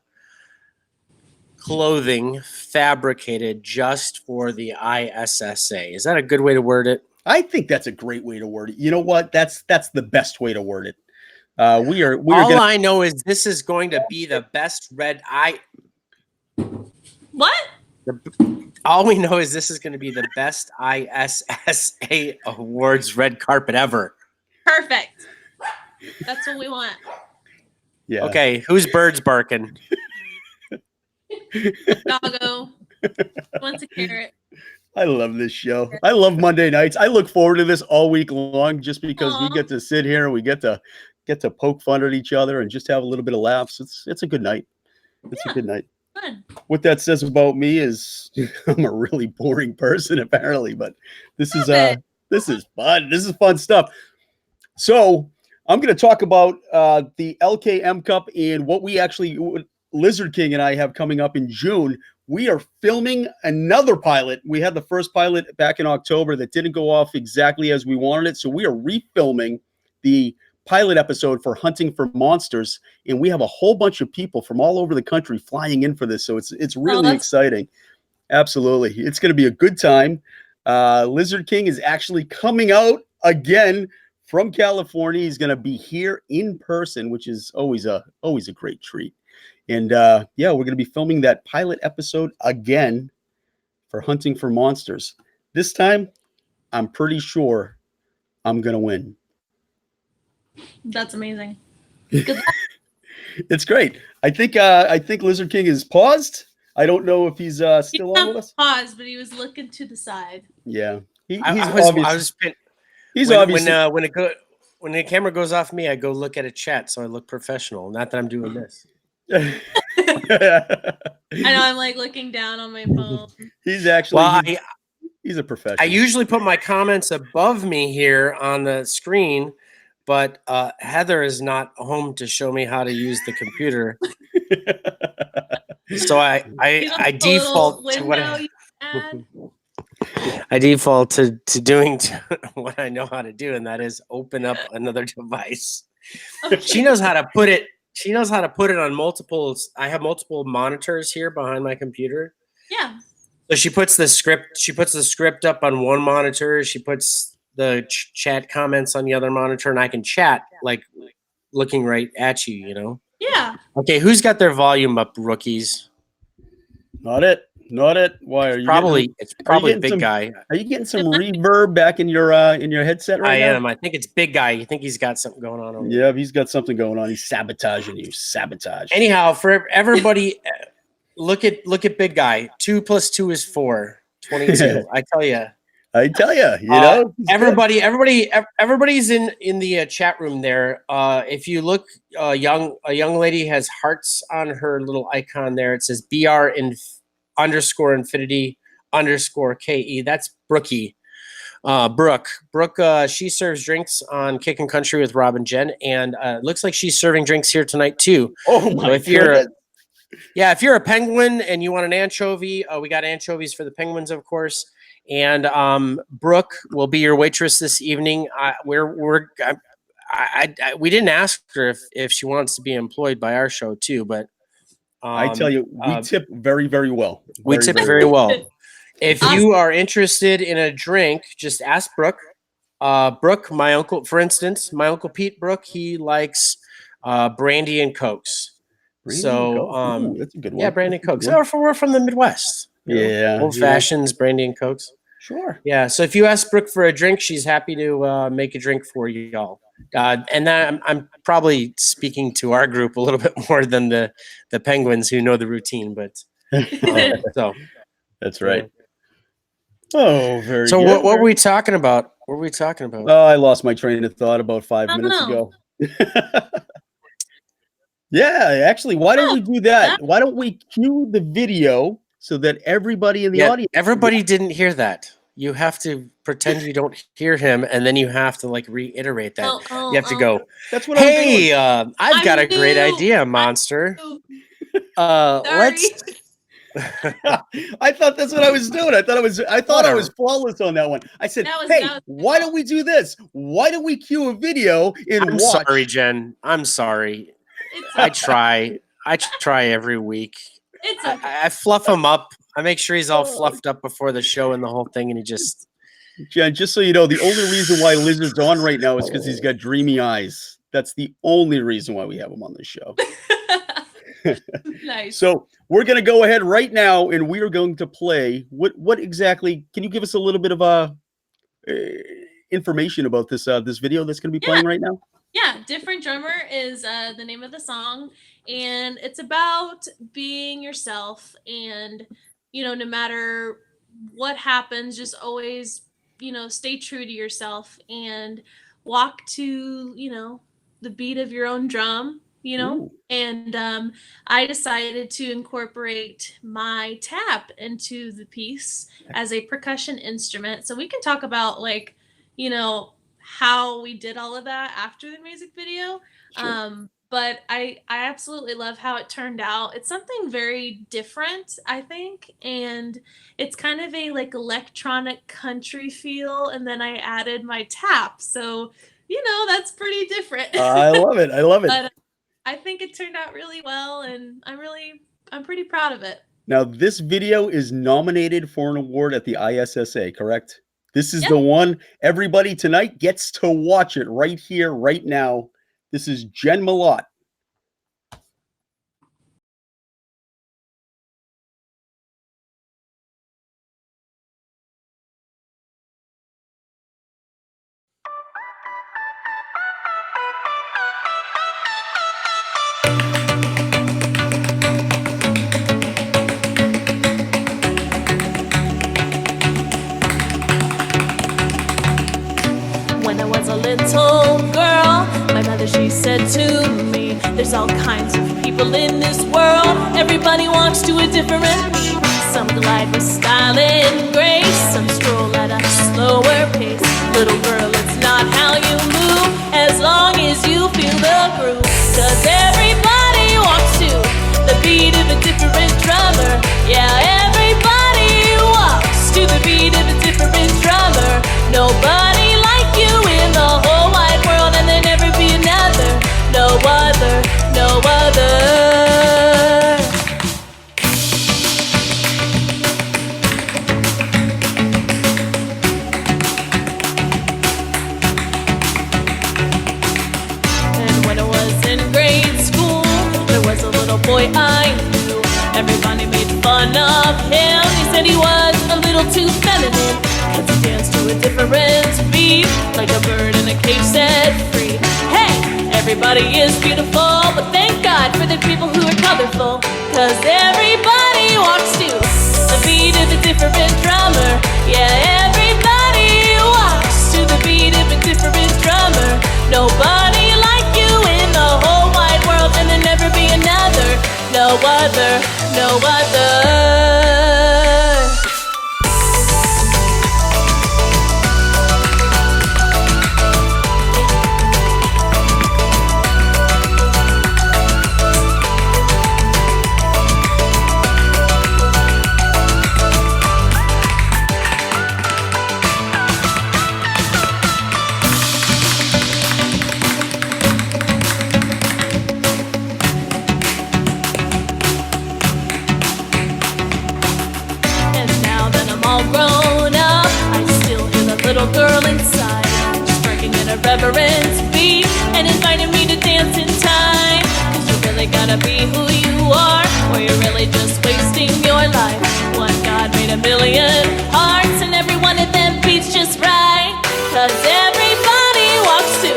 clothing fabricated just for the ISSA. Is that a good way to word it? I think that's a great way to word it. You know what? That's the best way to word it. I know is this is going to be the best red eye. What? All we know is this is going to be the best ISSA Awards red carpet ever. Perfect. That's what we want. Yeah. Okay, who's birds barking? Doggo. Wants a carrot. I love this show. I love Monday nights. I look forward to this all week long just because we Aw. get to sit here and we get to poke fun at each other and just have a little bit of laughs. It's a good night. It's a Yeah, good night. fun. What that says about me is I'm a really boring person apparently, but this is Love it. this is fun. This is fun stuff. So I'm going to talk about the LKM Cup and what we actually, Lizard King and I have coming up in June. We are filming another pilot. We had the first pilot back in October that didn't go off exactly as we wanted it. So we are refilming the pilot episode for Hunting for Monsters. And we have a whole bunch of people from all over the country flying in for this. So it's really exciting. Absolutely. It's going to be a good time. Lizard King is actually coming out again from California. He's going to be here in person, which is always a great treat. And yeah, we're going to be filming that pilot episode again for Hunting for Monsters. This time, I'm pretty sure I'm going to win. That's amazing. Good luck. It's great. I think Lizard King is paused. I don't know if he's still on with us. Paused, but he was looking to the side. Yeah, he's obviously. When the camera goes off me, I go look at a chat, so I look professional. Not that I'm doing this. I know, I'm like looking down on my phone. He's actually he's a professional. I usually put my comments above me here on the screen, but Heather is not home to show me how to use the computer. So I default to what I default to doing what I know how to do, and that is open up another device. Okay. She knows how to put it. She knows how to put it on multiples. I have multiple monitors here behind my computer. Yeah. So she puts the script. She puts the script up on one monitor. She puts the chat comments on the other monitor, and I can chat like looking right at you. You know. Yeah. Okay, who's got their volume up, rookies? Not it. Why are you? It's probably Big Guy. Are you getting some reverb back in your headset right now? I am. I think it's Big Guy. You think he's got something going on over there? Yeah, he's got something going on. He's sabotaging you. Sabotage. Anyhow, for everybody, look at Big Guy. 2 + 2 is 4. 22. I tell you. You know, everybody's in the chat room there. If you look, a young lady has hearts on her little icon there. It says BR_infinity_KE. That's Brookie. Brooke, she serves drinks on Kickin' Country with Rob and Jen, and looks like she's serving drinks here tonight too. Oh my goodness. If you're a penguin and you want an anchovy, we got anchovies for the penguins, of course. And Brooke will be your waitress this evening. We didn't ask her if she wants to be employed by our show too, but I tell you, we tip very, very well. We tip very well. If you are interested in a drink, just ask Brooke. Brooke, my uncle, for instance, my uncle Pete Brooke, he likes brandy and cokes. That's a good one. Yeah, brandy and cokes. We're from the Midwest. Yeah, old fashions, brandy and cokes. Sure. Yeah. So if you ask Brooke for a drink, she's happy to make a drink for y'all. And that I'm probably speaking to our group a little bit more than the penguins who know the routine, but so that's right. Oh, very. So good. What were we talking about? What were we talking about? Oh, I lost my train of thought about 5 minutes ago. Yeah, actually, why don't we do that? Why don't we cue the video so that everybody in the audience? Everybody didn't hear that. You have to pretend you don't hear him, and then you have to like reiterate that. You have to go. That's what. Hey, I've got a great idea, monster. Let's. I thought that's what I was doing. I thought I was flawless on that one. I said, "Hey, why don't we do this? Why don't we cue a video and watch?" Sorry, Jen. I'm sorry. I try every week. I fluff him up. I make sure he's all fluffed up before the show and the whole thing, and he just. Jen, just so you know, the only reason why Lizard's on right now is because he's got dreamy eyes. That's the only reason why we have him on this show. Nice. So we're going to go ahead right now, and we are going to play. What exactly? Can you give us a little bit of information about this video that's going to be playing right now? Yeah, Different Drummer is the name of the song, and it's about being yourself, and no matter what happens, just always, stay true to yourself and walk to, the beat of your own drum, Ooh. and I decided to incorporate my tap into the piece as a percussion instrument. So we can talk about like, how we did all of that after the music video. Sure. But I absolutely love how it turned out. It's something very different, I think, and it's kind of a like electronic country feel, and then I added my tap. So, that's pretty different. I love it. I love it. But I think it turned out really well, and I'm pretty proud of it. Now, this video is nominated for an award at the ISSA, correct? This is Yep. the one everybody tonight gets to watch it right here, right now. This is Jen Mlott. When I was a little girl, my mother, she said to me, there's all kinds of people in this world. Everybody walks to a different beat. Some glide with style and grace, some stroll at a slower pace. Little girl, it's not how you move, as long as you feel the groove. 'Cause everybody walks to the beat of a different drummer. Yeah, everybody walks to the beat of a different drummer. Nobody like you in the whole wide world, and there'll never be another. No other, no other. And when I was in grade school, there was a little boy I knew. Everybody made fun of him. He said he was a little too feminine, 'cause he danced to a different beat, like a bird in a cage set free. Hey, everybody is beautiful, but thank God for the people who are colorful. 'Cause everybody walks to the beat of a different drummer. Yeah, everybody walks to the beat of a different drummer. Nobody like you in the whole wide world, and there'll never be another. No other, no other. And now that I'm all grown up, I still hear the little girl inside, striking in a reverent beat and inviting me to dance in time. 'Cause you really gotta be who you are, or you're really just wasting your life. One God made a million hearts, and every one of them beats just right. 'Cause everybody walks to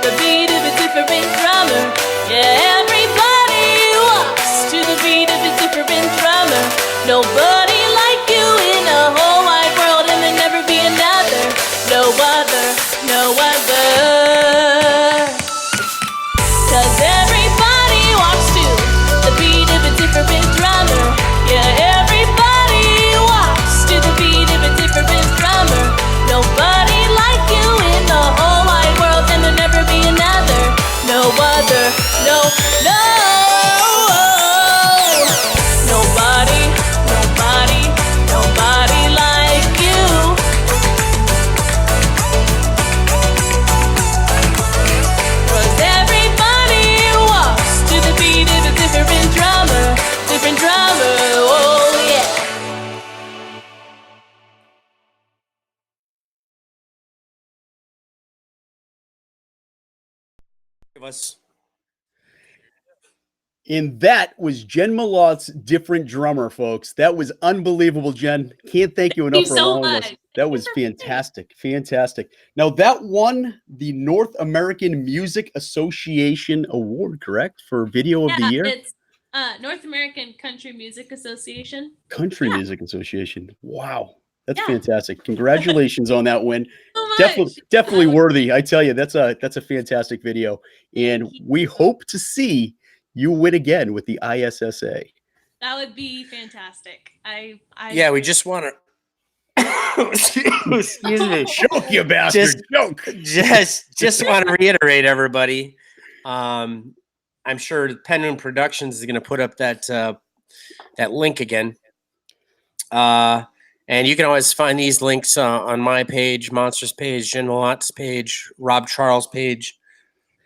the beat of a different drummer. Yeah, everybody walks to the beat of a different drummer. Nobody like you in the whole wide world, and there'll never be another. No other, no other. 'Cause everybody walks to the beat of a different drummer. Yeah, everybody walks to the beat of a different drummer. Nobody like you in the whole wide world, and there'll never be another. No other, no, no. Nobody, nobody, nobody like you. 'Cause everybody walks to the beat of a different drummer, different drummer, oh yeah. Give us. And that was Jen Malott's Different Drummer, folks. That was unbelievable, Jen. Can't thank you enough you for so allowing us. much. That was fantastic. Fantastic. Now, that won the North American Music Association Award, correct? For Video of the Yeah, Year? North American Country Music Association. Country Yeah. Music Association. Wow. That's Yeah. fantastic. Congratulations on that win. So much. Definitely Yeah. worthy. I tell you, that's a fantastic video. And Thank you. we hope to see you win again with the ISSA. That would be fantastic. Yeah, we just want to. Excuse me. Joke, you bastard. Joke. Just want to reiterate, everybody. I'm sure Penguin Productions is going to put up that that link again. And you can always find these links on my page, Monsters page, Jen Mlott's page, Rob Charles' page,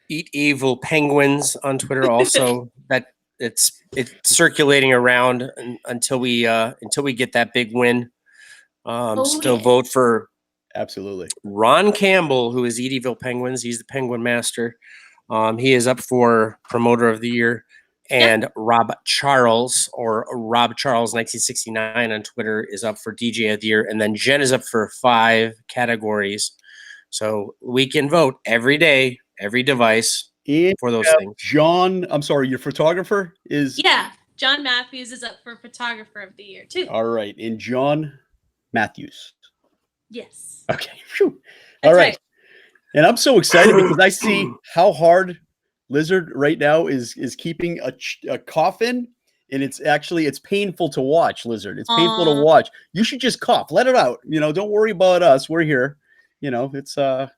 Eat Evil Penguins on Twitter. Also, that it's circulating around until we get that big win. Still vote for absolutely Ron Campbell, who is Eat Evil Penguins. He's the Penguin Master. He is up for Promoter of the Year. And Rob Charles, or Rob Charles 1969 on Twitter, is up for DJ of the Year. And then Jen is up for 5 categories. So we can vote every day, every device for those things. John, I'm sorry, your photographer is? Yeah, John Matthews is up for Photographer of the Year, too. All right. And John Matthews. Yes. Okay. Whew. All right. And I'm so excited because I see how hard Lizard right now is keeping a cough in, and it's painful to watch, Lizard. It's painful to watch. You should just cough. Let it out. Don't worry about us. We're here. It's there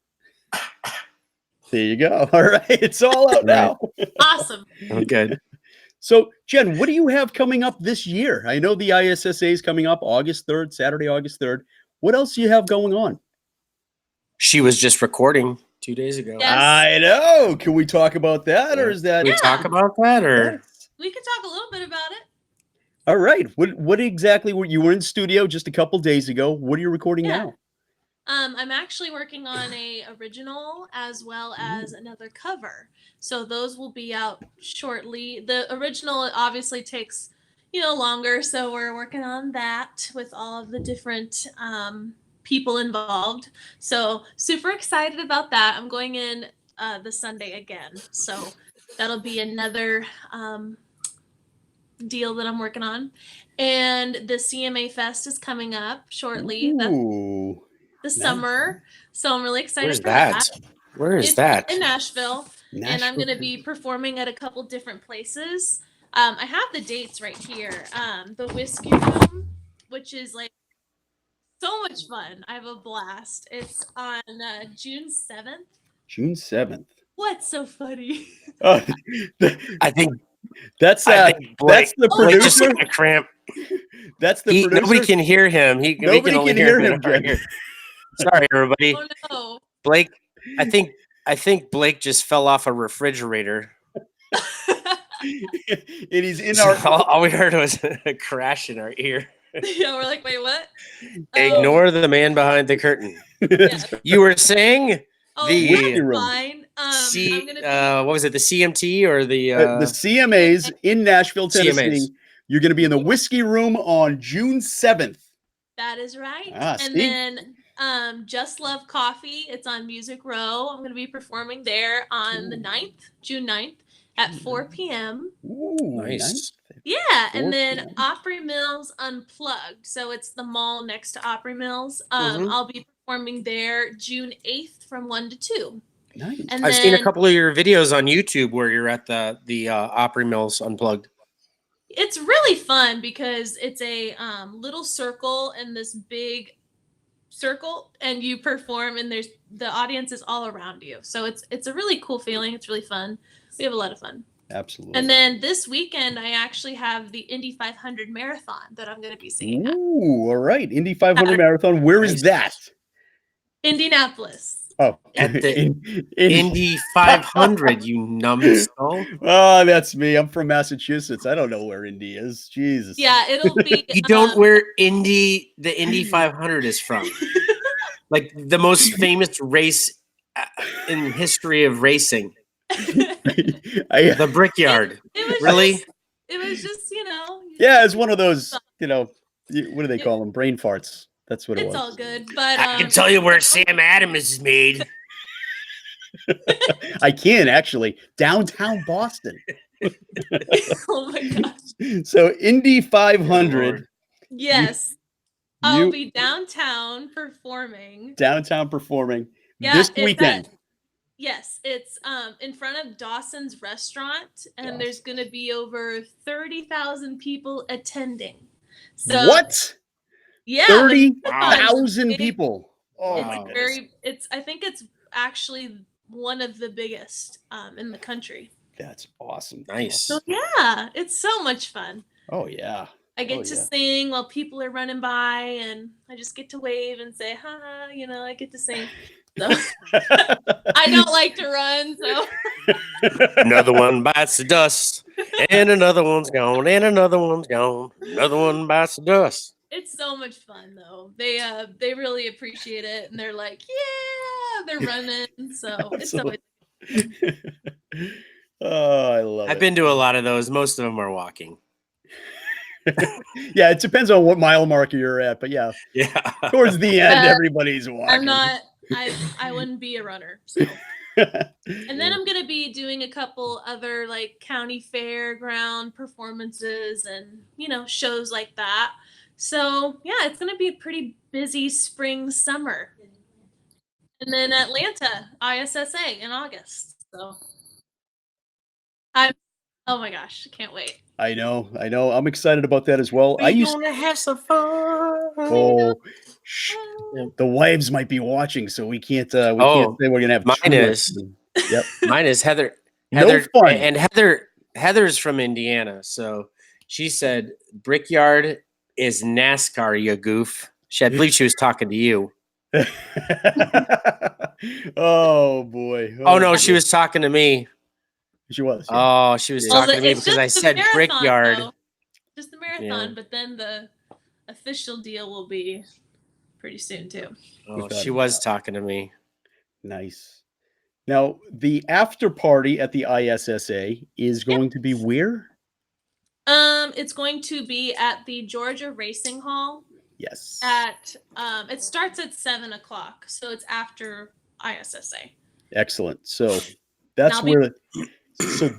you go. All right. It's all out now. Awesome. Good. So, Jen, what do you have coming up this year? I know the ISSA is coming up August 3rd, Saturday, August 3rd. What else do you have going on? She was just recording 2 days ago. Yes. I know. Can we talk about that, or is that? Can we talk about that, or we could talk a little bit about it. All right. What exactly were you in studio just a couple days ago? What are you recording now? I'm actually working on a original as well as another cover. So those will be out shortly. The original obviously takes, longer. So we're working on that with all of the different people involved. So super excited about that. I'm going in the Sunday again. So that'll be another deal that I'm working on. And the CMA Fest is coming up shortly. Ooh. The summer. So I'm really excited where's for that. Where is that? In Nashville. And I'm going to be performing at a couple different places. I have the dates right here. The Whiskey Room, which is like so much fun. I have a blast. It's on June 7th. June 7th. What's so funny? I think that's the Blake just took a cramp. That's the producer. Nobody can hear him. Nobody can hear him. Sorry, everybody. Oh no, Blake. I think Blake just fell off a refrigerator. And he's in our. All we heard was a crash in our ear. Yeah, we're like, wait, what? Ignore the man behind the curtain. Yeah. You were saying Whiskey Room. Fine. What was it? The CMT or the CMAs in Nashville, Tennessee. CMAs. You're going to be in the Whiskey Room on June 7th. That is right. See? Then Just Love Coffee. It's on Music Row. I'm going to be performing there on the 9th, June 9th at 4 p.m. Ooh, nice. Yeah, and then Opry Mills Unplugged. So it's the mall next to Opry Mills. I'll be performing there June 8th from 1 to 2. Nice. And I've seen a couple of your videos on YouTube where you're at the Opry Mills Unplugged. It's really fun because it's a little circle and this big circle, and you perform, and the audience is all around you. So it's a really cool feeling. It's really fun. We have a lot of fun. Absolutely. And then this weekend, I actually have the Indy 500 marathon that I'm going to be singing at. Ooh, all right. Indy 500 marathon. Where is that? Indianapolis. Oh, at the Indy 500, you numbskull. Oh, that's me. I'm from Massachusetts. I don't know where Indy is. Jesus. Yeah, it'll be. You don't where the Indy 500 is from. Like the most famous race in history of racing. The Brickyard. It was really? It was just, Yeah, it's one of those, what do they call them? Brain farts. That's what it was. It's all good, but I can tell you where Sam Adams is made. I can actually. Downtown Boston. Oh my gosh. So Indy Good 500. Lord. Yes. I'll You be downtown performing. downtown performing Yeah, this it's weekend. yes, it's in front of Dawson's restaurant, and there's Dawson. gonna be over 30,000 people attending. So What? yeah, the Wow. marathon's a 30,000 big, people. Oh my it's Wow. goodness. it's I think it's actually one of the biggest in the country. That's awesome. Nice. So yeah, it's so much fun. Oh yeah. I get Oh, to yeah. sing while people are running by, and I just get to wave and say, "Ha!" You know, I get to sing. So I don't like to run, so Another one bites the dust, and another one's gone, and another one's gone. Another one bites the dust. it's so much fun though. They really appreciate it, and they're like, "Yeah!" They're running, so it's always Oh, I love I've it. been to a lot of those. Most of them are walking. Yeah, it depends on what mile marker you're at, but yeah, Yeah. towards the end, Uh, everybody's walking. I'm not. I wouldn't be a runner. So. And then I'm gonna be doing a couple other like county fairground performances and shows like that. So yeah, it's gonna be a pretty busy spring summer. And then Atlanta ISSA in August. So I'm oh my gosh, I can't wait. I know. I'm excited about that as well. I We used gonna have some fun. oh, shh, Yeah. the wives might be watching, so we can't say Oh, we're gonna have mine true is. Yep. Mine is Heather. No Heather fun. and Heather's from Indiana, so she said Brickyard is NASCAR, you goof. I believe she was talking to you. Oh boy. Oh no, she boy. was talking to me. She was. Yeah. Oh, she was Yeah. talking to me it's because I just the said marathon, Brickyard. though. Just the marathon, but then the official deal will be pretty soon too. Oh, Without she a was doubt. talking to me. Nice. Now, the after party at the ISSA is going to be where? It's going to be at the Georgia Racing Hall. Yes. At it starts at 7:00, so it's after ISSA. Excellent. So that's I'll be-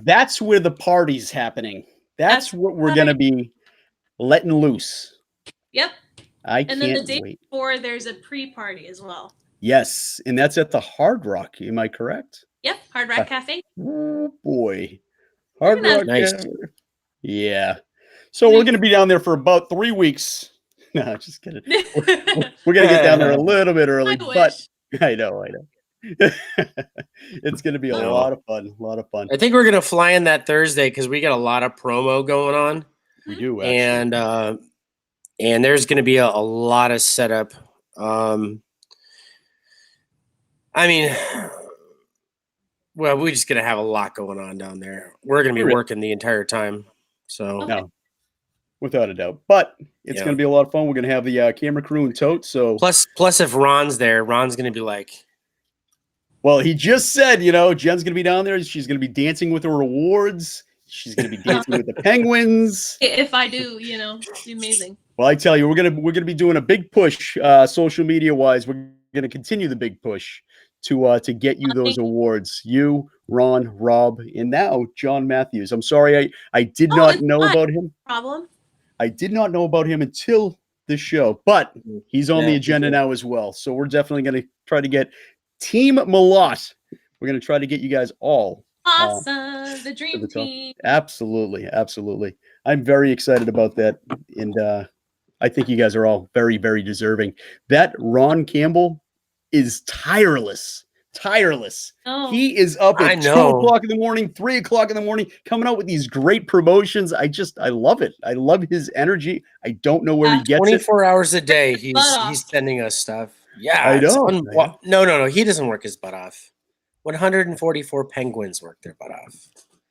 that's where the party's happening. That's what we're gonna be letting loose. Yep. I And then the can't day wait. before, there's a pre-party as well. Yes, and that's at the Hard Rock. Am I correct? Yep, Hard Rock Cafe. Oh boy, We're Hard gonna Rock. Nice. Yeah. So we're gonna be down there for about 3 weeks. No, just kidding. We're gonna get down there a little bit early, I but wish. I know. It's gonna be a No. lot of fun. A lot of fun. I think we're gonna fly in that Thursday because we got a lot of promo going on. We do, actually. And there's gonna be a lot of setup. I mean, well, we're just gonna have a lot going on down there. We're gonna be Really? working the entire time. So Okay. No, without a doubt. But it's Yeah. going to be a lot of fun. We're going to have the camera crew and tote. So, plus if Ron's there, Ron's gonna be like, well, he just said, Jen's going to be down there. She's going to be dancing with her awards. She's going to be dancing with the penguins. If I do, it's amazing. Well, I tell you, we're gonna be doing a big push, social media wise. We're gonna continue the big push to get you those awards. You, Ron, Rob, and now John Matthews. I'm sorry, I did not it's know fine. about him. Problem. I did not know about him until this show, but he's on Yeah, the agenda now as well. So we're definitely going to try to get Team Mlott. We're going to try to get you guys all. Awesome. The to dream the top. team. Absolutely. Absolutely. I'm very excited about that. And I think you guys are all very, very deserving. That Ron Campbell is tireless. Oh. He is up I at 2 know. o'clock in the morning, 3 o'clock in the morning, coming out with these great promotions. I love it. I love his energy. I don't know where he gets 24 hours a day. Butt off. He's sending us stuff. Yeah, I it's know. No. He doesn't work his butt off. 144 penguins work their butt off.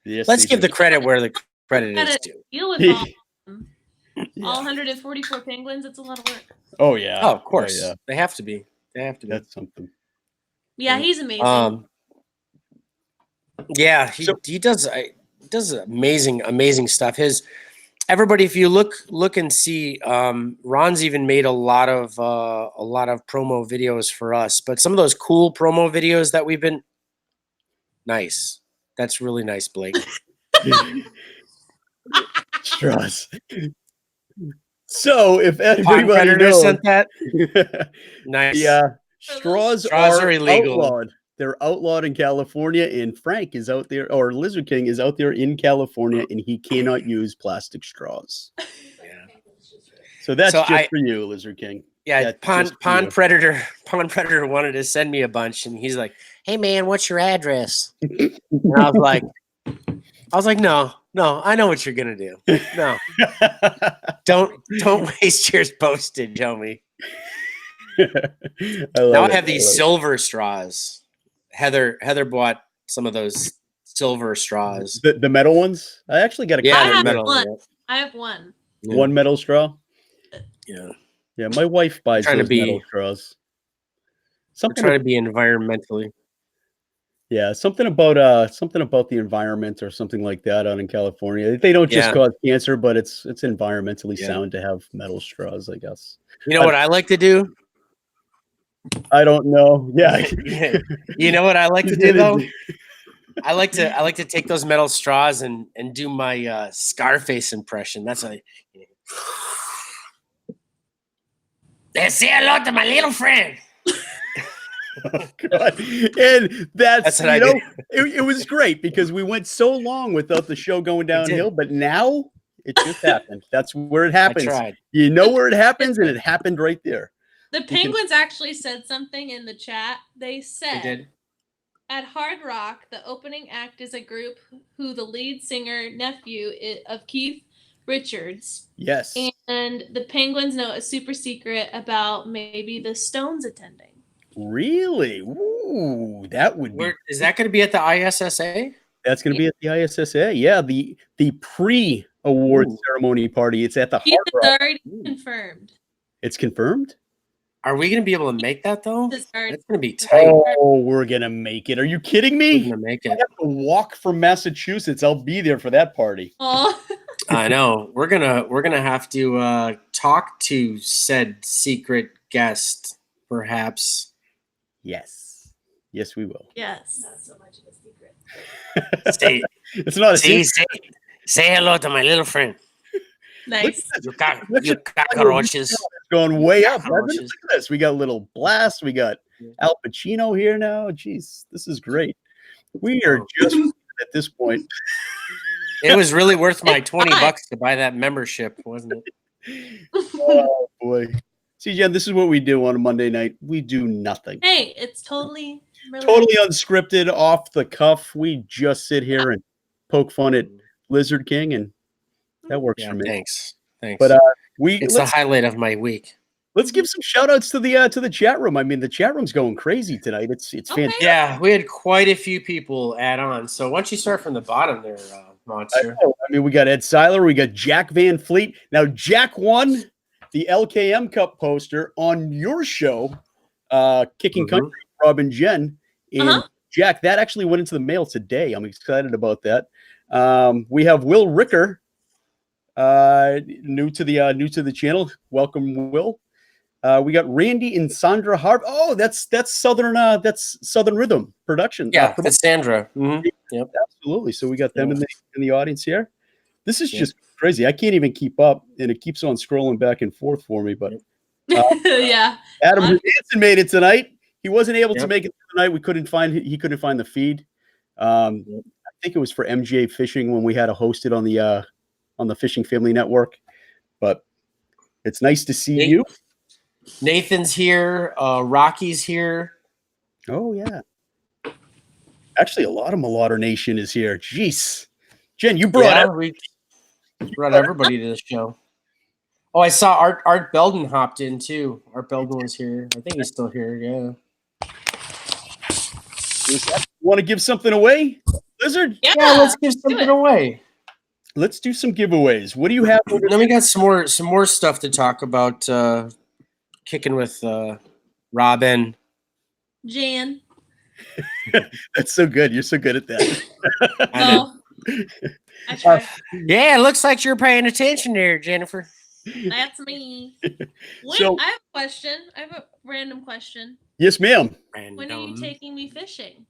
Yes, Let's they give do. the credit where the credit is due. Deal with all, Yeah. all 144 penguins. It's a lot of work. Oh yeah. Oh, of course. yeah. They have to be. That's something. Yeah, he's amazing. Yeah, he does amazing stuff. Everybody, if you look and see, Ron's even made a lot of promo videos for us. But some of those cool promo videos that we've been nice. That's really nice, Blake. Straws. So, if Pond anybody Predator knows, sent that. Nice. the straws Straws are are illegal. outlawed. They're outlawed in California, and Frank is out there, or Lizard King is out there in California, and he cannot use plastic straws. Yeah. So that's So just for you, Lizard King. Yeah, That's Pond just for you. Predator wanted to send me a bunch, and he's like, "Hey man, what's your address?" And I was like, "No, I know what you're gonna do. No, don't waste your postage, homie." Now I have these silver straws. Heather bought some of those silver straws. The metal ones. I actually got a Yeah, I they're have metal. one. I have one. Yeah. one metal straw. Yeah, Yeah, my wife buys trying to those be- metal straws. we're trying to be environmentally. Yeah, something about the environment or something like that out in California. They don't just Yeah. cause cancer, but it's environmentally Yeah. sound to have metal straws, I guess. You know what I like to do? I don't know. Yeah. You know what I like to do though? I like to take those metal straws and do my Scarface impression. That's like, say hello to my little friend. Oh, God. And that's what I you know, do. it was great because we went so long without the show going downhill, but now it just happened. That's where it I happens. tried. You know where it happens, and it happened right there. The Penguins actually said something in the chat. They I said, did. at Hard Rock, the opening act is a group who the lead singer, nephew of Keith Richards. Yes. And the Penguins know a super secret about maybe the Stones attending. Really? Ooh, that would be. Is that going to be at the ISSA? That's going to be at the ISSA. Yeah, the pre-award ceremony party. It's at the Keith Hard is Rock. already confirmed. It's confirmed? Are we going to be able to make that though? It's That's already- going to be tight. Oh, we're going to make it. Are you kidding We're me? going to make I it. have to walk from Massachusetts. I'll be there for that party. Oh, I know. We're gonna have to talk to said secret guest, perhaps. Yes. Yes, we will. yes. Not so much of a secret. Say It's not a secret. say hello to my little friend. Nice. You cockroaches. It's going way up. Look Cockroaches. at this. We got a little blast. We got Al Pacino here now. Jeez, this is great. We are just at this point. It was really worth my $20 to buy that membership, wasn't it? Oh boy. See, Jen, this is what we do on a Monday night. We do nothing. Hey, it's totally Unscripted, off the cuff. We just sit here and poke fun at Lizard King, and that works for me. Thanks. But it's the highlight of my week. Let's give some shout outs to the chat room. I mean, the chat room's going crazy tonight. It's fantastic. Yeah, we had quite a few people add on. So why don't you start from the bottom there, Monster? I mean, we got Ed Seiler, we got Jack Van Fleet. Now, Jack won the LKM Cup poster on your show, Kicking Country, Rob and Jen. And Jack, that actually went into the mail today. I'm excited about that. We have Will Ricker, new to the channel. Welcome, Will. We got Randy and Sandra Harv. Oh, that's Southern Rhythm Production. Yeah, that's Sandra. Yep, absolutely. So we got them in the audience here. This is just crazy. I can't even keep up, and it keeps on scrolling back and forth for me. But yeah, Adam Hansen made it tonight. He wasn't able to make it tonight. He couldn't find the feed. I think it was for MJ Fishing when we had to host it on the Fishing Family Network. But it's nice to see you. Nathan's here. Rocky's here. Oh yeah. Actually, a lot of Mlott Nation is here. Jeez, Jen, you brought we brought everybody to the show. Oh, I saw Art Belden hopped in too. Art Belden was here. I think he's still here. Yeah. Want to give something away, Lizard? Yeah, let's give something away. Let's do some giveaways. What do you have? Then we got some more stuff to talk about. Kicking with Robin. Jan. That's so good. You're so good at that. I tried. Yeah, it looks like you're paying attention there, Jennifer. That's me. So- I have a question. I have a random question. Yes, ma'am. When are you taking me fishing?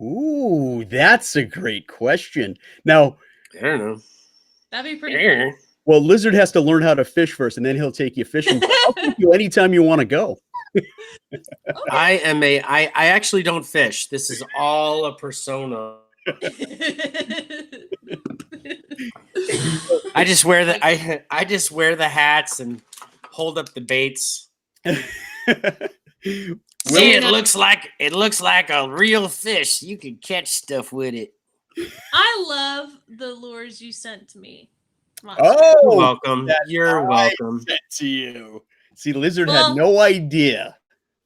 Ooh, that's a great question. Now, I don't know. That'd be pretty fun. Well, Lizard has to learn how to fish first, and then he'll take you fishing. I'll take you anytime you want to go. I actually don't fish. This is all a persona. I just wear I just wear the hats and hold up the baits. See, it looks like a real fish. You can catch stuff with it. I love the lures you sent to me. Oh, you're welcome. You're welcome. Sent to you. See, Lizard had no idea.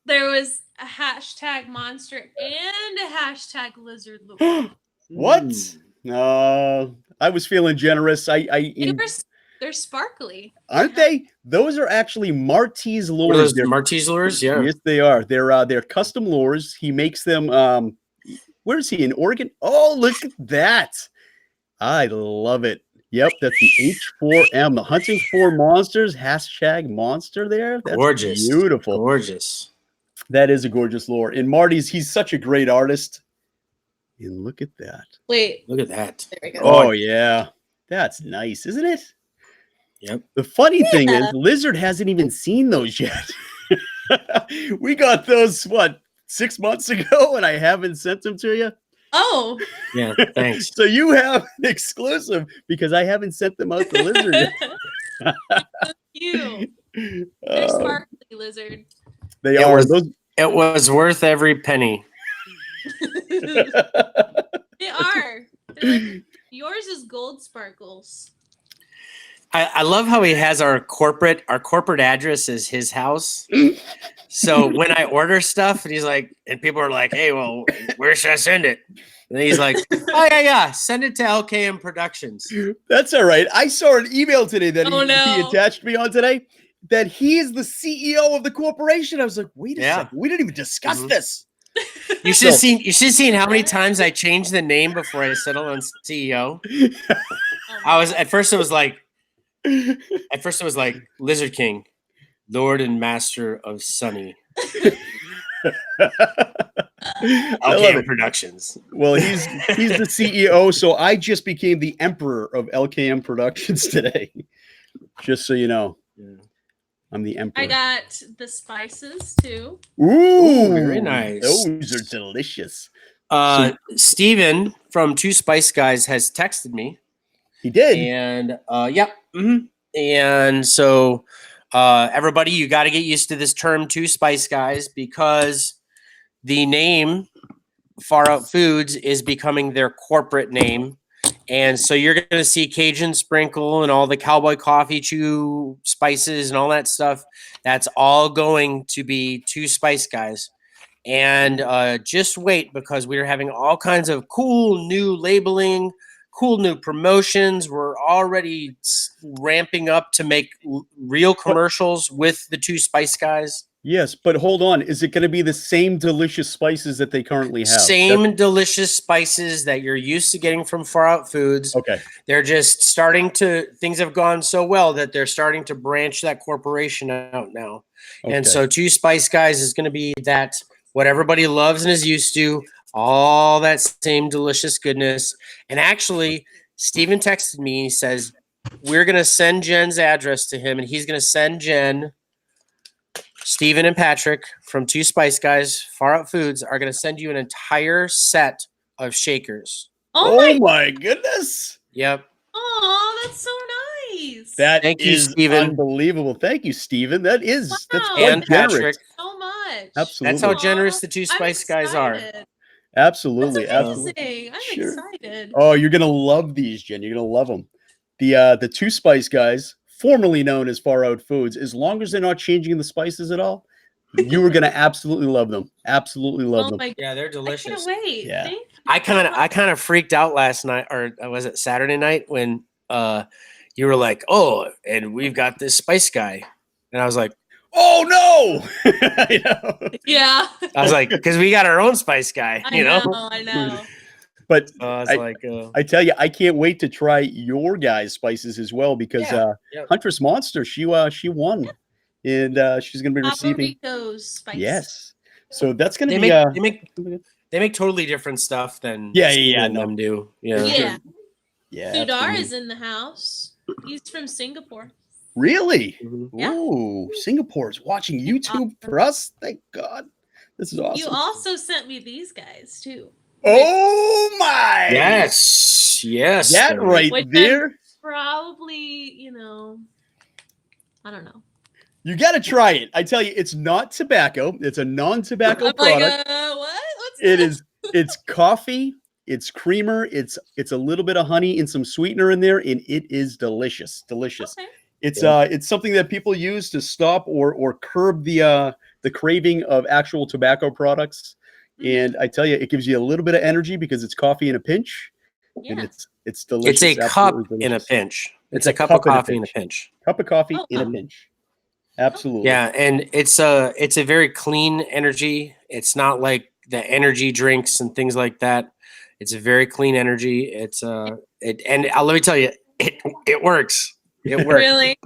There was a hashtag monster and a hashtag lizard lure. What? I was feeling generous. They're sparkly. Aren't they? Those are actually Marty's lures. Those Marty's lures, yeah. Yes, they are. They're custom lures. He makes them. Where is he? In Oregon? Oh, look at that! I love it. Yep, that's the H4M, the Hunting for Monsters hashtag monster. There, that's gorgeous, beautiful, gorgeous. That is a gorgeous lure. And Marty's, he's such a great artist. And look at that. Wait, look at that. There we go. Oh yeah, that's nice, isn't it? Yep. The funny thing is, Lizard hasn't even seen those yet. We got those, 6 months ago, and I haven't sent them to you. Oh. Yeah, thanks. So you have an exclusive because I haven't sent them out to Lizard yet. So cute. They're sparkly, Lizard. They are. It was worth every penny. They are. Yours is gold sparkles. I love how he has our corporate address is his house. So when I order stuff, and he's like, and people are like, "Hey, well, where should I send it?" And he's like, "Oh yeah, send it to LKM Productions." That's all right. I saw an email today that he attached me on today that he is the CEO of the corporation. I was like, wait a second, we didn't even discuss this. You should have seen how many times I changed the name before I settled on CEO. At first it was like Lizard King, Lord and Master of Sunny. LKM Productions. Well, he's the CEO, so I just became the emperor of LKM Productions today. Just so you know. Yeah. I'm the emperor. I got the spices too. Ooh, very nice. Those are delicious. Steven from Two Spice Guys has texted me. He did. And yep. Mm-hmm. And so everybody, you got to get used to this term Two Spice Guys because the name Far Out Foods is becoming their corporate name. And so you're going to see Cajun Sprinkle and all the Cowboy Coffee Chew spices and all that stuff. That's all going to be Two Spice Guys. And just wait because we're having all kinds of cool new labeling, cool new promotions. We're already ramping up to make real commercials with the Two Spice Guys. Yes, but hold on. Is it going to be the same delicious spices that they currently have? Same delicious spices that you're used to getting from Far Out Foods. Okay. They're just things have gone so well that they're starting to branch that corporation out now. Okay. And so Two Spice Guys is going to be that what everybody loves and is used to, all that same delicious goodness. And actually, Steven texted me. He says, we're going to send Jen's address to him, and he's going to send Jen, Steven and Patrick from Two Spice Guys, Far Out Foods, are going to send you an entire set of shakers. Oh my goodness. Yep. Oh, that's so nice. Thank you, Steven. Unbelievable. Thank you, Steven. That's and Patrick. So much. Absolutely. That's how generous the Two Spice Guys are. Absolutely. That's amazing. I'm excited. Oh, you're going to love these, Jen. You're going to love them. The Two Spice Guys, formerly known as Far Out Foods, as long as they're not changing the spices at all, you are going to absolutely love them. Absolutely love them. Yeah, they're delicious. I can't wait. Yeah. I kind of freaked out last night, or was it Saturday night when you were like, "Oh, and we've got this spice guy," and I was like, "Oh no!" I know. Yeah. I was like, because we got our own spice guy, I know. But I tell you, I can't wait to try your guys' spices as well because Huntress Monster, she won, and she's going to be receiving spice. Yes, so that's going to be. They make totally different stuff than them do. Yeah. Yeah. Sudar absolutely. is in the house. He's from Singapore. Really? Yeah. Ooh, Singapore's watching YouTube for us. Thank God. This is awesome. You also sent me these guys too. Oh my! Yes, yes. That sir. right Which there. probably, I don't know. You got to try it. I tell you, it's not tobacco. It's a non-tobacco I'm like, product. what? What's It this? is. It's coffee. It's creamer. It's a little bit of honey and some sweetener in there, and it is delicious. Delicious. Okay. It's something that people use to stop or curb the craving of actual tobacco products. And I tell you, it gives you a little bit of energy because it's coffee in a pinch, and Yeah. it's delicious. It's a cup absolutely in a delicious. pinch. It's a cup of coffee in a pinch. Cup of coffee Oh, in a wow. pinch. Absolutely. Yeah, and it's a very clean energy. It's not like the energy drinks and things like that. It's a very clean energy. It's let me tell you, it works. It works. Really?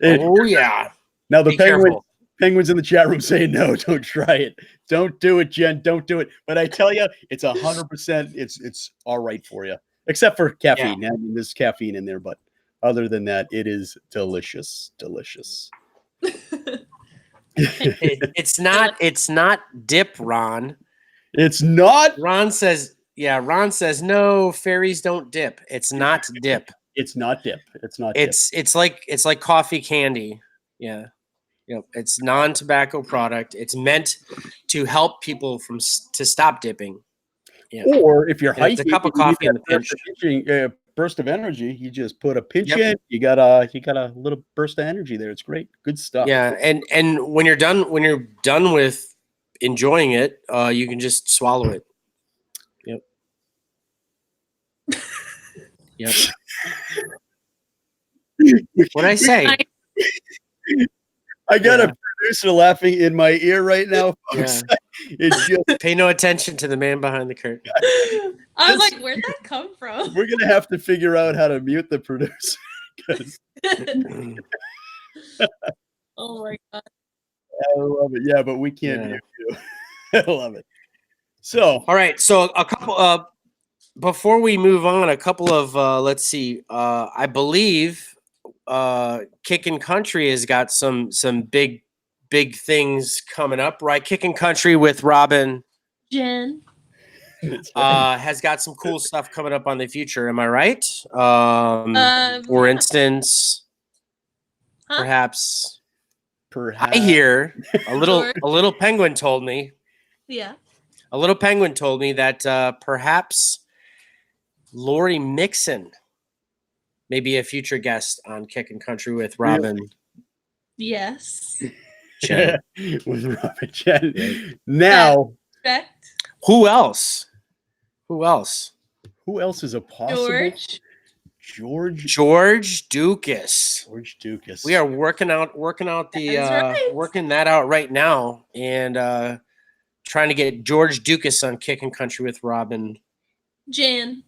Oh yeah. Now the Be careful. penguins in the chat room saying no, don't try it. Don't do it, Jen. Don't do it. But I tell you, it's 100%. It's all right for you, except for caffeine. I mean, there's caffeine in there, but other than that, it is delicious. Delicious. It's not dip, Ron. It's not. Ron says no, fairies don't dip. It's not dip. It's not dip. It's not. Dip. It's like coffee candy. Yeah. Yep. It's non-tobacco product. It's meant to help people to stop dipping. Yeah. Or if you're And it's hiking, a cup of coffee in the pinch. Burst of energy. You just put a pinch in. You got a little burst of energy there. It's great. Good stuff. Yeah, and when you're done with enjoying it, you can just swallow it. Yep. Yep. What'd I say? I got a producer laughing in my ear right now, folks. Yeah. It's just, Pay no attention to the man behind the curtain. I was like, where'd that come from? we're gonna have to figure out how to mute the producer. 'Cause Oh my god. I love it. Yeah, but we can't mute you. I love it. So, all right. So a couple before we move on, a couple of let's see. I believe Kickin' Country has got some big things coming up, right? Kickin' Country with Robin Jen has got some cool stuff coming up on the future. Am I right? For instance, perhaps I hear a little penguin told me. Yeah. A little penguin told me that perhaps Lori Mixon may be a future guest on Kickin' Country with Robin. Really? Yes. Chen. With Robin Chen. Now, who else? Who else is a possible? George Dukas. George Dukas. We are working that out right now, and trying to get George Dukas on Kickin' Country with Robin. Jan.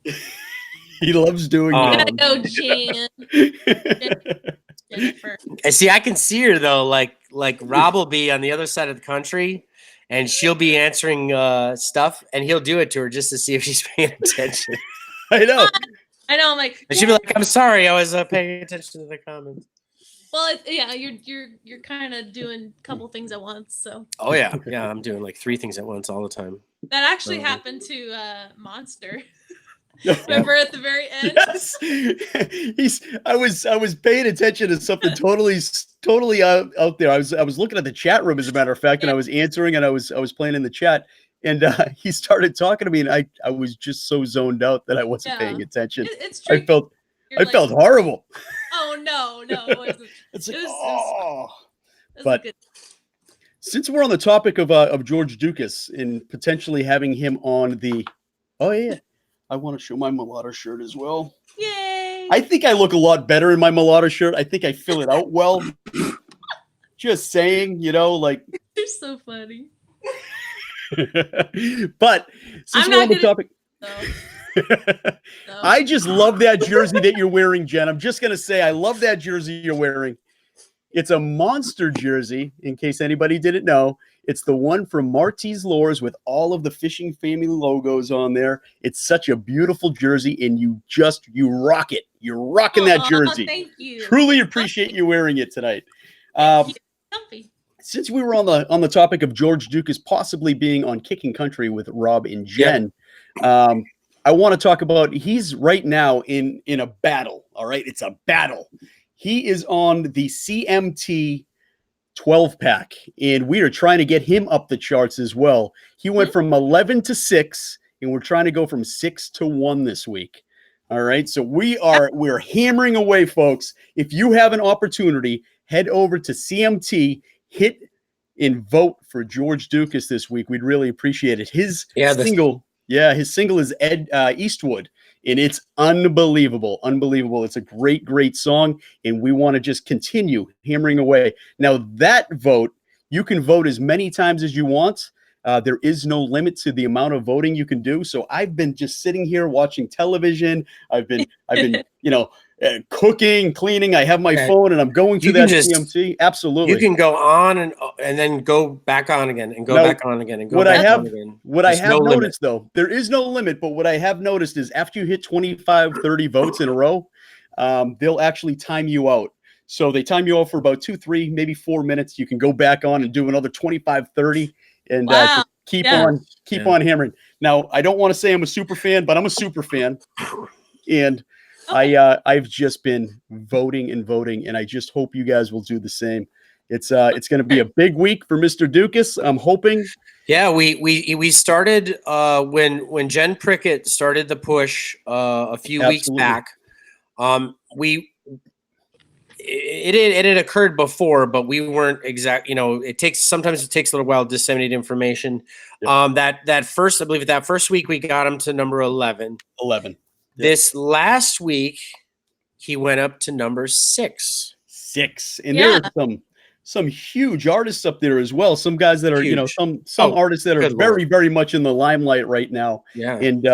He loves doing that. Gotta go, Jan. Jennifer. See, I can see her though. Like Rob will be on the other side of the country, and she'll be answering stuff, and he'll do it to her just to see if she's paying attention. I know. I'm like, and she'll be like, "I'm sorry, I was paying attention to the comments." Well, you're kind of doing a couple things at once, so. Oh yeah, I'm doing like 3 things at once all the time. That actually happened to Monster. Remember at the very end? Yes. I was paying attention to something totally out there. I was looking at the chat room, as a matter of fact, and I was answering, and I was playing in the chat, and he started talking to me, and I was just so zoned out that I wasn't paying attention. It's true. I felt horrible. Oh no, it wasn't. It's like, but since we're on the topic of George Dukas and potentially having him on the, I want to show my Mlott shirt as well. Yay! I think I look a lot better in my Mlott shirt. I think I fill it out well. Just saying, like. You're so funny. But since we're on the topic. No. I just love that jersey that you're wearing, Jen. I'm just going to say I love that jersey you're wearing. It's a Monster jersey, in case anybody didn't know. It's the one from Marty's Lures with all of the fishing family logos on there. It's such a beautiful jersey, and you rock it. You're rocking that jersey. Thank you. Truly appreciate you wearing it tonight. Thank you. Comfy. Since we were on the topic of George Dukas possibly being on Kicking Country with Rob and Jen, I want to talk about, he's right now in a battle. All right, it's a battle. He is on the CMT 12-pack, and we are trying to get him up the charts as well. He went from 11 to 6, and we're trying to go from 6 to 1 this week. All right, so we're hammering away, folks. If you have an opportunity, head over to CMT, hit and vote for George Dukas this week. We'd really appreciate it. His single is Ed Eastwood, and it's unbelievable. It's a great, great song, and we want to just continue hammering away. Now, that vote, you can vote as many times as you want. There is no limit to the amount of voting you can do. So I've been just sitting here watching television. I've been cooking, cleaning. I have my phone, and I'm going to that CMT. Absolutely. You can go on and then go back on again and go back on again and go back on again. What I have noticed, though, there is no limit, but what I have noticed is after you hit 25, 30 votes in a row, they'll actually time you out. So they time you out for about 2, 3, maybe 4 minutes. You can go back on and do another 25, 30 and just keep on hammering. Now, I don't want to say I'm a super fan, but I'm a super fan. And I've just been voting, and I just hope you guys will do the same. It's going to be a big week for Mr. Dukas. I'm hoping. Yeah, we started when Jen Prickett started the push a few weeks back. It had occurred before, but we weren't exact. Sometimes it takes a little while to disseminate information. Yep. That first week we got him to number 11. 11. Yep. This last week he went up to number 6. 6, and there are some huge artists up there as well. Some guys that are some artists that are very, very much in the limelight right now. Yeah, and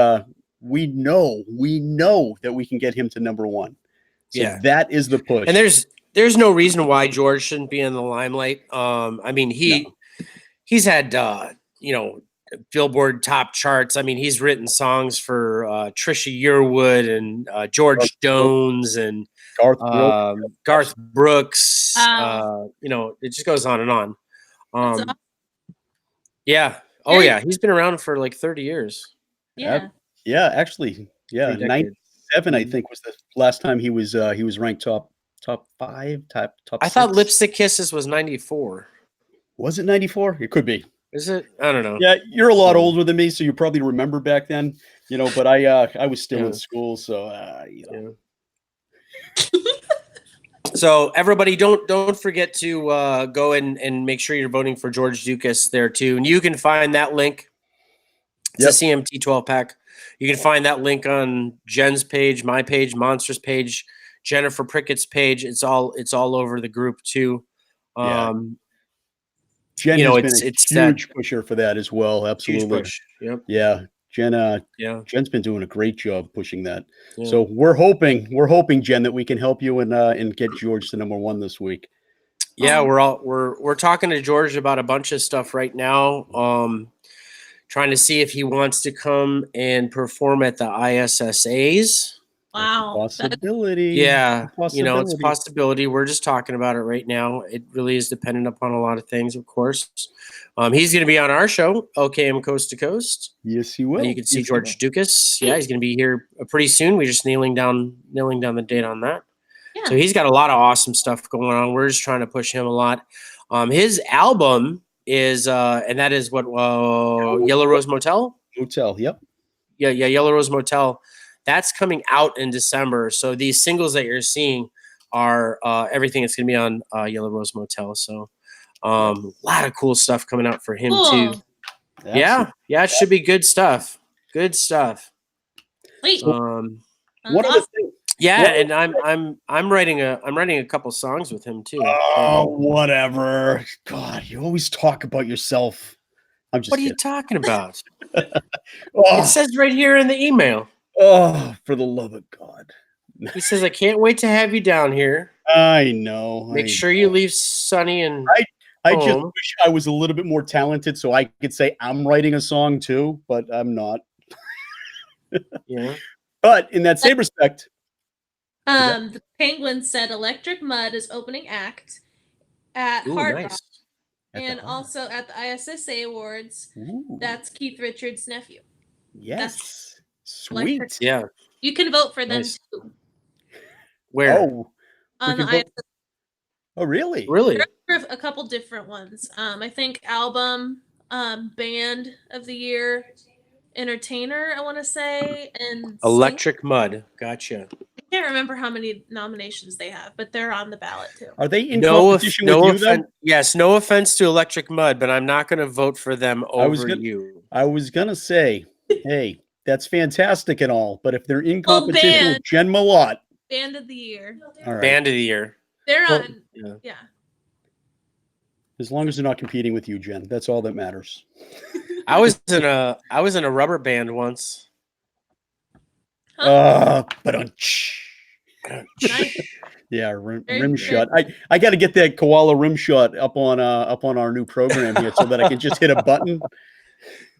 we know that we can get him to number 1. So that is the push. And there's no reason why George shouldn't be in the limelight. I mean, he's had Billboard top charts. I mean, he's written songs for Trisha Yearwood and George Jones and Garth Brooks. It just goes on and on. Yeah. Oh yeah, he's been around for like 30 years. Yeah. Yeah, actually. Yeah, 97 I think was the last time he was ranked top 5, top 6. I thought Lipstick Kisses was 94. Was it 94? It could be. Is it? I don't know. Yeah, you're a lot older than me, so you probably remember back then, but I was still in school, so So everybody, don't forget to go and make sure you're voting for George Dukas there too. And you can find that link. It's a CMT 12-pack. You can find that link on Jen's page, my page, Monster's page, Jennifer Prickett's page. It's all over the group too. Jen has been a huge pusher for that as well. Absolutely. Huge push. Yep. Yeah. Jen's been doing a great job pushing that. Yeah. So we're hoping, Jen, that we can help you and get George to number 1 this week. Yeah, we're talking to George about a bunch of stuff right now. Trying to see if he wants to come and perform at the ISSAs. Wow. Possibility. Yeah. It's a possibility. We're just talking about it right now. It really is dependent upon a lot of things, of course. He's going to be on our show, LKM Coast to Coast. Yes, he will. You can see George Dukas. Yeah, he's going to be here pretty soon. We're just nailing down the date on that. Yeah. So he's got a lot of awesome stuff going on. We're just trying to push him a lot. His album is and that is what Yellow Rose Motel? Motel, yep. Yeah, Yellow Rose Motel. That's coming out in December. So these singles that you're seeing are everything that's going to be on Yellow Rose Motel. So a lot of cool stuff coming out for him too. Yeah, it should be good stuff. Good stuff. Wait. What other thing? Yeah, and I'm writing a couple songs with him too. Oh, whatever. God, you always talk about yourself. I'm just. What are you talking about? It says right here in the email. Oh, for the love of God. He says, I can't wait to have you down here. I know. Make sure you leave Sonny and I just home. wish I was a little bit more talented so I could say I'm writing a song too, but I'm not. Yeah. But in that same respect, The Penguin said Electric Mud is opening act at Ooh, Hard Rock nice. at the and also at the ISSA Awards. Ooh, That's Keith Richards' nephew. That's yes, Electric. sweet. Yeah. You can vote for them Nice. too Where? Oh, we on the can vote. ISSA. Oh, really? Really? There are a couple different ones. I think album, band of the year, entertainer, I want to say, and sing. Electric Mud. Gotcha. I can't remember how many nominations they have, but they're on the ballot too. Are they in competition with No you offense. though? Yes, no offense to Electric Mud, but I'm not going to vote for them over you. I was gonna say, hey, that's fantastic and all, but if they're in Well, competition with Jen Mlott, band of the year. all right. Band of the year. They're Well, on. yeah. Yeah. As long as they're not competing with you, Jen, that's all that matters. I was in a rubber band once. But Nice. yeah, Very rim good. shot. I got to get that koala rim shot up on our new program here so that I can just hit a button.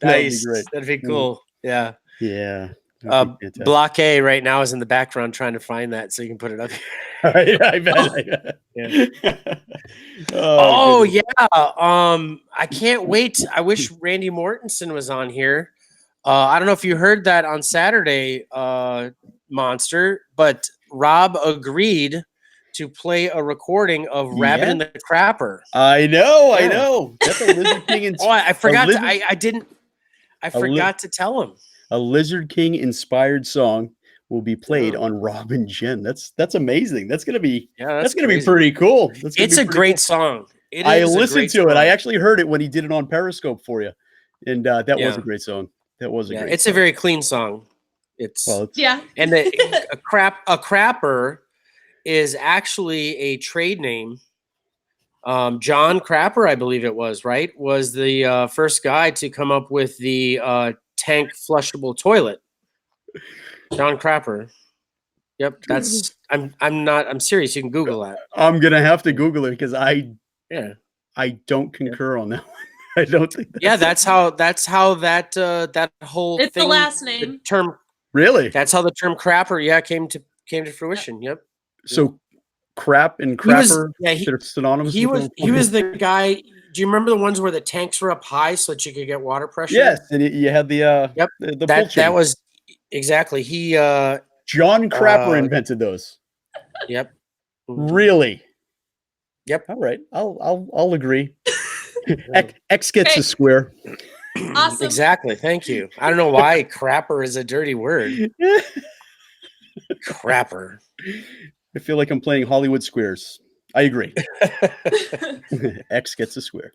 That would be Nice. great. That'd be cool. Yeah. Yeah. That'd be fantastic. Block A right now is in the background trying to find that so you can put it up here. I bet. Yeah. Oh, yeah. I can't wait. I wish Randy Mortensen was on here. I don't know if you heard that on Saturday, Monster, but Rob agreed to play a recording of Rabbit Yeah. and the Crapper. I know. Yeah. That's a Lizard King. I forgot. Lizard- I forgot to tell him. A Lizard King inspired song will be played Oh. on Rob and Jen. That's amazing. That's gonna be That's gonna be crazy. pretty cool. It's a great song. I listened to it. I actually heard it when he did it on Periscope for you, and that was a great song. That was a great. It's song. a very clean song. It's Yeah. and a crapper is actually a trade name. John Crapper, I believe it was, right? Was the first guy to come up with the tank flushable toilet. John Crapper. Yep, I'm serious. You can Google that. I'm gonna have to Google it because I don't concur on that one. I don't think. That's how that whole It's thing. the last name. The term. Really? That's how the term crapper, came to fruition. Yep. So crap and crapper, they're synonymous. He was the guy. Do you remember the ones where the tanks were up high so that you could get water pressure? Yes, and you had the that was exactly he. John Crapper invented those. Yep. Really? Yep. All right. I'll agree. X gets a square. Awesome. Exactly. Thank you. I don't know why crapper is a dirty word. Crapper. I feel like I'm playing Hollywood Squares. I agree. X gets a square.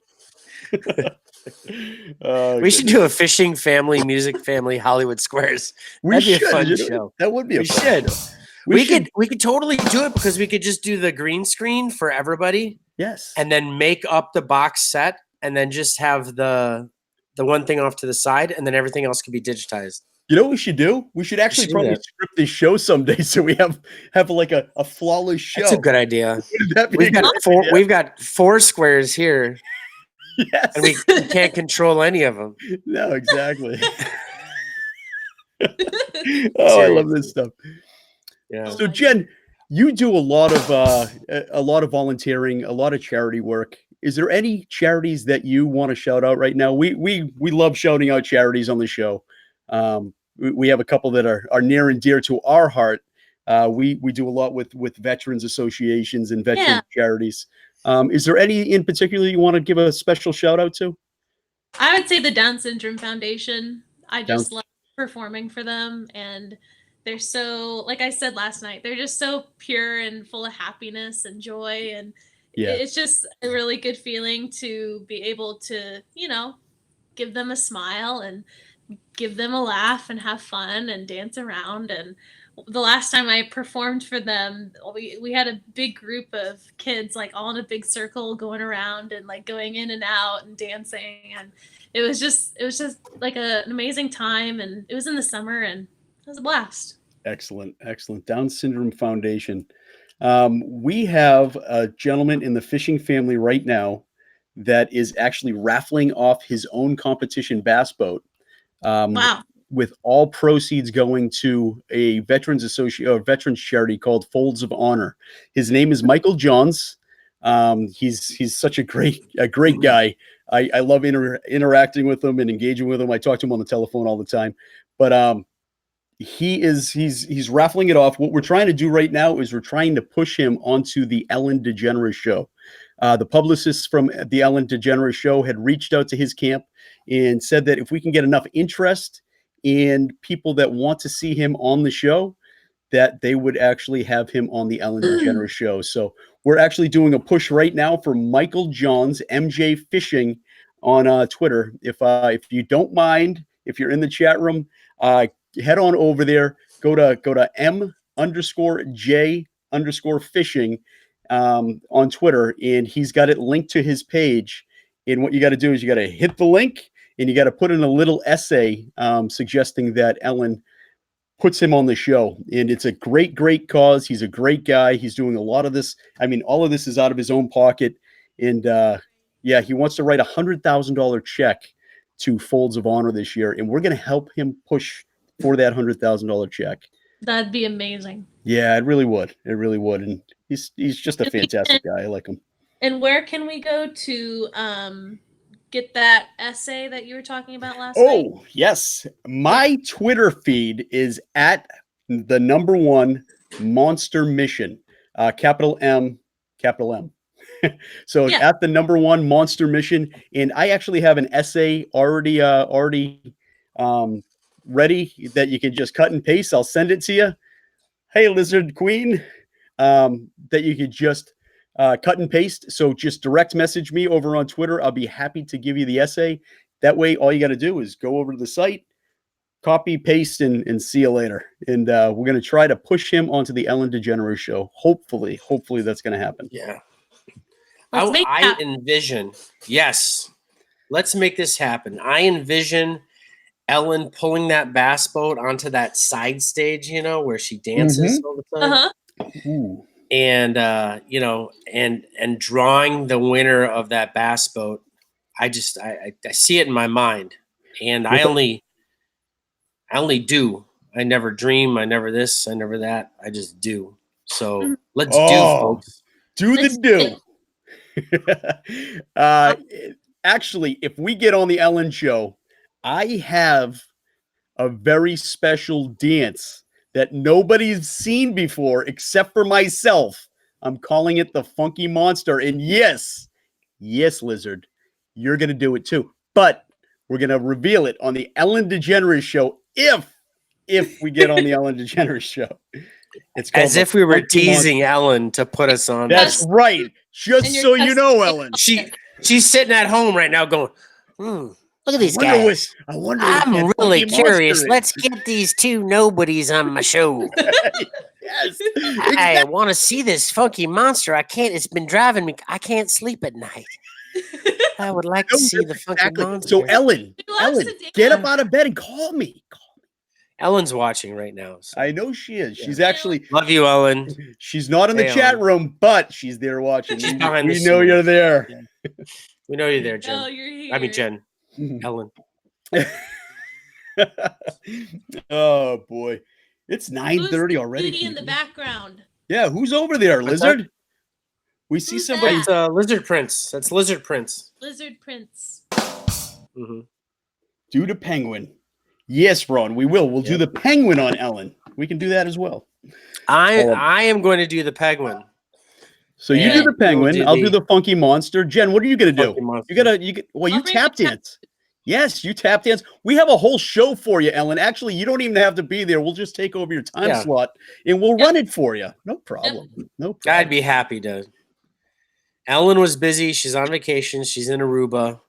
We should do a fishing family, music family, Hollywood Squares. That'd be a fun show. That would be a fun show. We could totally do it because we could just do the green screen for everybody. Yes. And then make up the box set and then just have the one thing off to the side and then everything else can be digitized. You know what we should do? We should actually probably script this show someday so we have like a flawless show. That's a good idea. We've got 4 squares here. Yes. And we can't control any of them. No, exactly. I love this stuff. Yeah. So Jen, you do a lot of volunteering, a lot of charity work. Is there any charities that you want to shout out right now? We love shouting out charities on the show. We have a couple that are near and dear to our heart. We do a lot with veterans associations and veteran charities. Is there any in particular you want to give a special shout out to? I would say the Down Syndrome Foundation. I just love performing for them, and they're so, like I said last night, they're just so pure and full of happiness and joy, and it's just a really good feeling to be able to, give them a smile and give them a laugh and have fun and dance around. And the last time I performed for them, we had a big group of kids, like all in a big circle going around and like going in and out and dancing. And it was just like an amazing time. And it was in the summer and it was a blast. Excellent. Down Syndrome Foundation. We have a gentleman in the fishing family right now that is actually raffling off his own competition bass boat. Wow. With all proceeds going to a veterans charity called Folds of Honor. His name is Michael Johns. He's such a great guy. I love interacting with him and engaging with him. I talk to him on the telephone all the time. But he's raffling it off. What we're trying to do right now is we're trying to push him onto the Ellen DeGeneres show. The publicists from the Ellen DeGeneres show had reached out to his camp and said that if we can get enough interest in people that want to see him on the show, that they would actually have him on the Ellen DeGeneres show. So we're actually doing a push right now for Michael Johns, MJ Fishing, on Twitter. If you don't mind, if you're in the chat room, head on over there. Go to M_J_fishing on Twitter, and he's got it linked to his page. And what you got to do is you got to hit the link, and you got to put in a little essay suggesting that Ellen puts him on the show. And it's a great cause. He's a great guy. He's doing a lot of this. I mean, all of this is out of his own pocket. And yeah, he wants to write $100,000 check to Folds of Honor this year, and we're going to help him push for that $100,000 check. That'd be amazing. Yeah, it really would. It really would. And he's just a fantastic guy. I like him. And where can we go to get that essay that you were talking about last night? Oh, yes. My Twitter feed is at the #1 Monster Mission. Capital M, capital M. So Yeah. at the #1 Monster Mission. And I actually have an essay already ready that you can just cut and paste. I'll send it to you. Hey, Lizard Queen, that you could just cut and paste. So just direct message me over on Twitter. I'll be happy to give you the essay. That way, all you got to do is go over to the site, copy, paste, and see you later. And we're going to try to push him onto the Ellen DeGeneres show. Hopefully that's going to happen. Yeah. I envision, yes, let's make this happen. I envision Ellen pulling that bass boat onto that side stage, where she dances all the time. Uh-huh. And and drawing the winner of that bass boat. I see it in my mind, and I only do. I never dream. I never this. I never that. I just do. So let's do, folks. Do the do. Actually, if we get on the Ellen show, I have a very special dance that nobody's seen before except for myself. I'm calling it the Funky Monster. And yes, Lizard, you're going to do it too. But we're going to reveal it on the Ellen DeGeneres show if we get on the Ellen DeGeneres show. It's called as if we were teasing Ellen to put us on. That's right. Just so you know, Ellen. She's sitting at home right now going, look at these guys. I'm really curious. Let's get these two nobodies on my show. Yes. I want to see this funky monster. I can't. It's been driving me. I can't sleep at night. I would like to see the funky monster. So Ellen, get up out of bed and call me. Ellen's watching right now. So. I know she is. She's actually love you, Ellen. She's not in the chat room, but she's there watching. She's behind we know you're there. Yeah. We know you're there, Jen. Oh, you're here. I mean, Jen. Ellen. Oh boy, it's 9:30 already. In the background. Yeah, who's over there, Lizard? We see somebody. That's Lizard Prince. That's Lizard Prince. Lizard Prince. Do the penguin. Yes, Ron, we will. We'll do the penguin on Ellen. We can do that as well. I am going to do the penguin. So you do the penguin. I'll do the funky monster. Jen, what are you going to do? You tap dance. Yes, you tap dance. We have a whole show for you, Ellen. Actually, you don't even have to be there. We'll just take over your time slot and we'll run it for you. No problem. No problem. I'd be happy to. Ellen was busy. She's on vacation. She's in Aruba.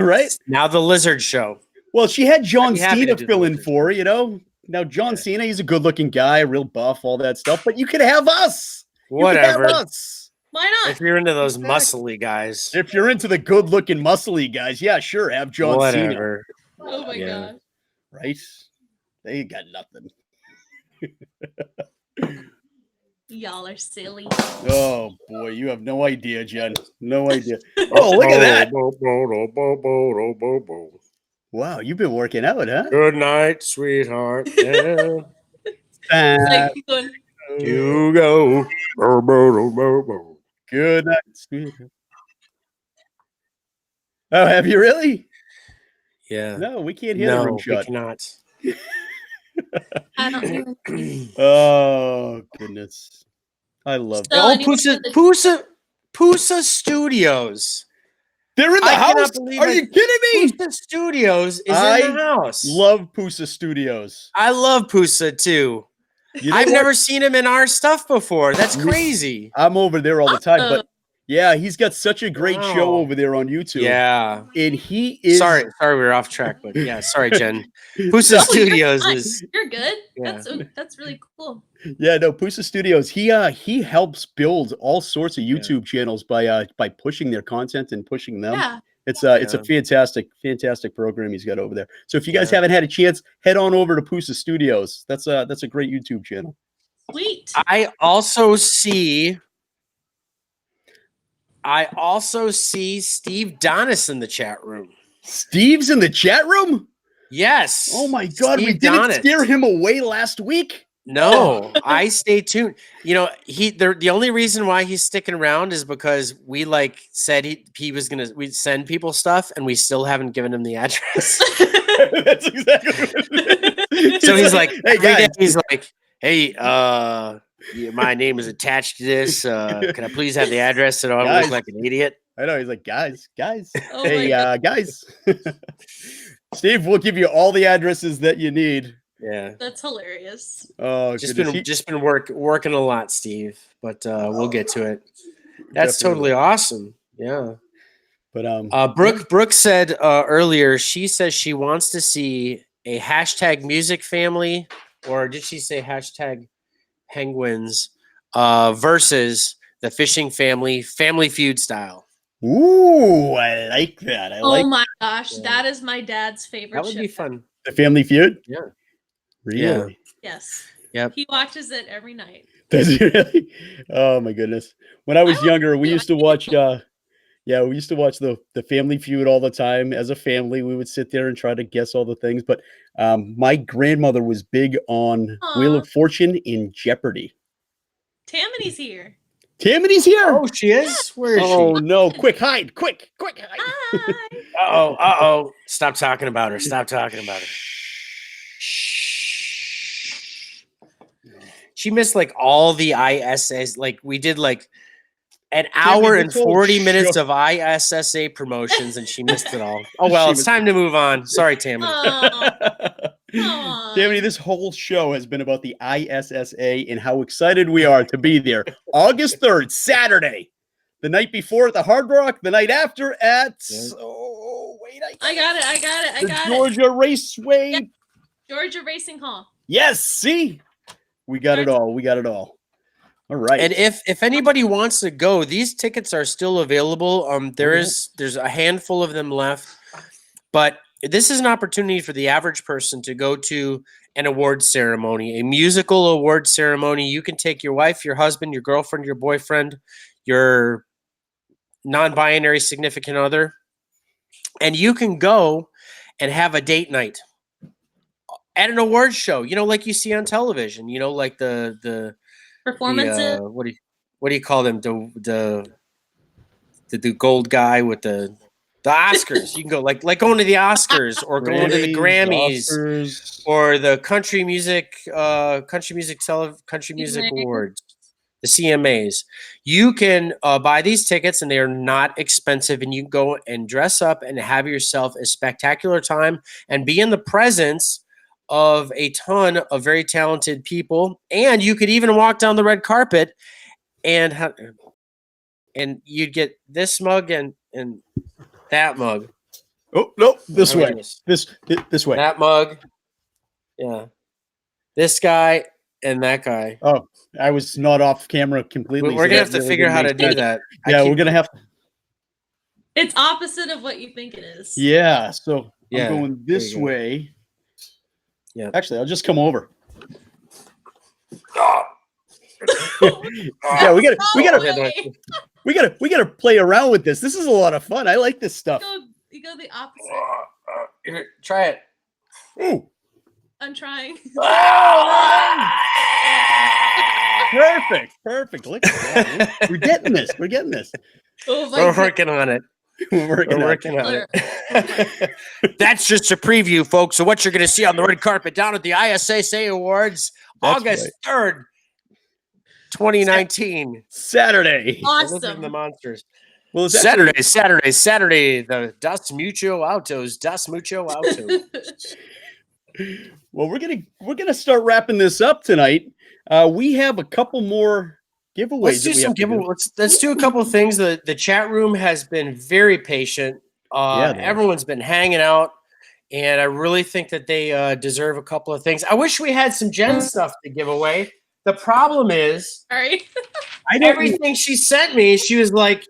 Right? Now the Lizard show. Well, she had John Cena fill in for her, Now, John Cena, he's a good-looking guy, real buff, all that stuff. But you could have us. Whatever. You could have us. Why not? If you're into those muscly guys. If you're into the good-looking, muscly guys, yeah, sure, have John Cena. Oh, my God. Right? They got nothing. Y'all are silly. Oh boy, you have no idea, Jen. No idea. Oh, look at that. Wow, you've been working out, huh? Good night, sweetheart. Yeah. It's like going, You go. Good night, sweetheart. Oh, have you really? Yeah. No, we can't hear the rim No, we shot. cannot. I don't hear anything. Oh goodness, I love. So Oh, anyone Pusa, in the- Pusa, Pusa Studios. They're in the I cannot house. believe Are it. you kidding me? Pusa Studios is I in the house. Love Pusa Studios. I love Pusa too. You know I've what? never seen him in our stuff before. That's Me- crazy. I'm over there all the time, Uh, but yeah, he's got such a great show Wow. over there on YouTube. Yeah. And he is Sorry, we were off track, but yeah, sorry, Jen. Pusa No, Studios fine. is You're good. Yeah. That's really cool. Yeah, no, Pusa Studios. He helps build all sorts of YouTube channels by pushing their content and pushing them. Yeah. It's a fantastic program he's got over there. So if you guys Yeah. haven't had a chance, head on over to Pusa Studios. That's a great YouTube channel. Sweet. I also see Steve Donis in the chat room. Steve's in the chat room? Yes. Oh my god, we Steve didn't Donis. scare him away last week. No, I stay tuned. You know, the only reason why he's sticking around is because we said he was we'd send people stuff and we still haven't given him the address. That's exactly what it is. So he's like, hey every day guys. he's like, hey, my name is attached to this. Can I please have the address so I don't Guys. look like an idiot? I know he's like, guys. Oh Hey, my guys. Steve, we'll give you all the addresses that you need. Yeah. That's hilarious. Oh, Just goodness. been working a lot, Steve, but we'll get to it. That's Definitely. totally awesome. Yeah. But Brooke said earlier, she says she wants to see a hashtag music family, or did she say hashtag penguins versus the fishing family feud style? ooh, I like that. Oh my gosh, Yeah. that is my dad's favorite That would show. be fun. the Family Feud. Yeah. Really? Yes. Yep. He watches it every night. Does he really? Oh my goodness. When I was younger, we used to watch we used to watch the Family Feud all the time. As a family, we would sit there and try to guess all the things. But my grandmother was big on Wheel Aw. of Fortune in Jeopardy. Tammany's here. Tammany's here. Oh, she is? Where is Oh she? no! Quick hide! Quick hide! Hi. Uh-oh. Stop talking about her. Stop talking about her. She missed all the ISS. We did an hour and this whole 40 minutes show- of ISSA promotions, and she missed it all. Oh, well, it's time to move on. Sorry, Tammy. Aw. Tammany, this whole show has been about the ISSA and how excited we are to be there. August 3rd, Saturday. The night before at the Hard Rock, the night after at I got it. the Georgia Raceway. Yeah. Georgia Racing Hall. Yes, see? We got it all. All right. And if anybody wants to go, these tickets are still available. There's a handful of them left, but this is an opportunity for the average person to go to an award ceremony, a musical award ceremony. You can take your wife, your husband, your girlfriend, your boyfriend, your non-binary significant other, and you can go and have a date night at an award show, like you see on television, like the Performances. what do you call them? The gold guy with the Oscars. You can go like going to the Oscars or going to the Grammys Oscars. or the country music awards, the CMAs. You can buy these tickets and they are not expensive, and you can go and dress up and have yourself a spectacular time and be in the presence of a ton of very talented people. And you could even walk down the red carpet and you'd get this mug and that mug. Oh, no, this How way. many is This way. that mug. Yeah. This guy and that guy. Oh, I was not off camera completely. We're so going to have that to really figure didn't out how make to do sense. that. Yeah, we're going to have to. It's opposite of what you think it is. Yeah, so Yeah, I'm going there this you go. way. Yeah. Actually, I'll just come over. Yeah, we gotta play around with this. This is a lot of fun. I like this stuff. You go the opposite. Here, try it. Ooh, I'm trying. perfect. Look at that. We're getting this. Oh my We're God. working on it. We're working on it. That's just a preview, folks. So what you're going to see on the red carpet down at the ISSA Awards, That's August 3rd, 2019. Saturday. Awesome. The monsters. Well, it's Saturday. The Dos Mucho Autos. Well, we're gonna start wrapping this up tonight. We have a couple more giveaways. Let's do some giveaways. Let's do a couple of things. The chat room has been very patient. Everyone's been hanging out, and I really think that they deserve a couple of things. I wish we had some Jen stuff to give away. The problem is, Sorry. everything she sent me, she was like,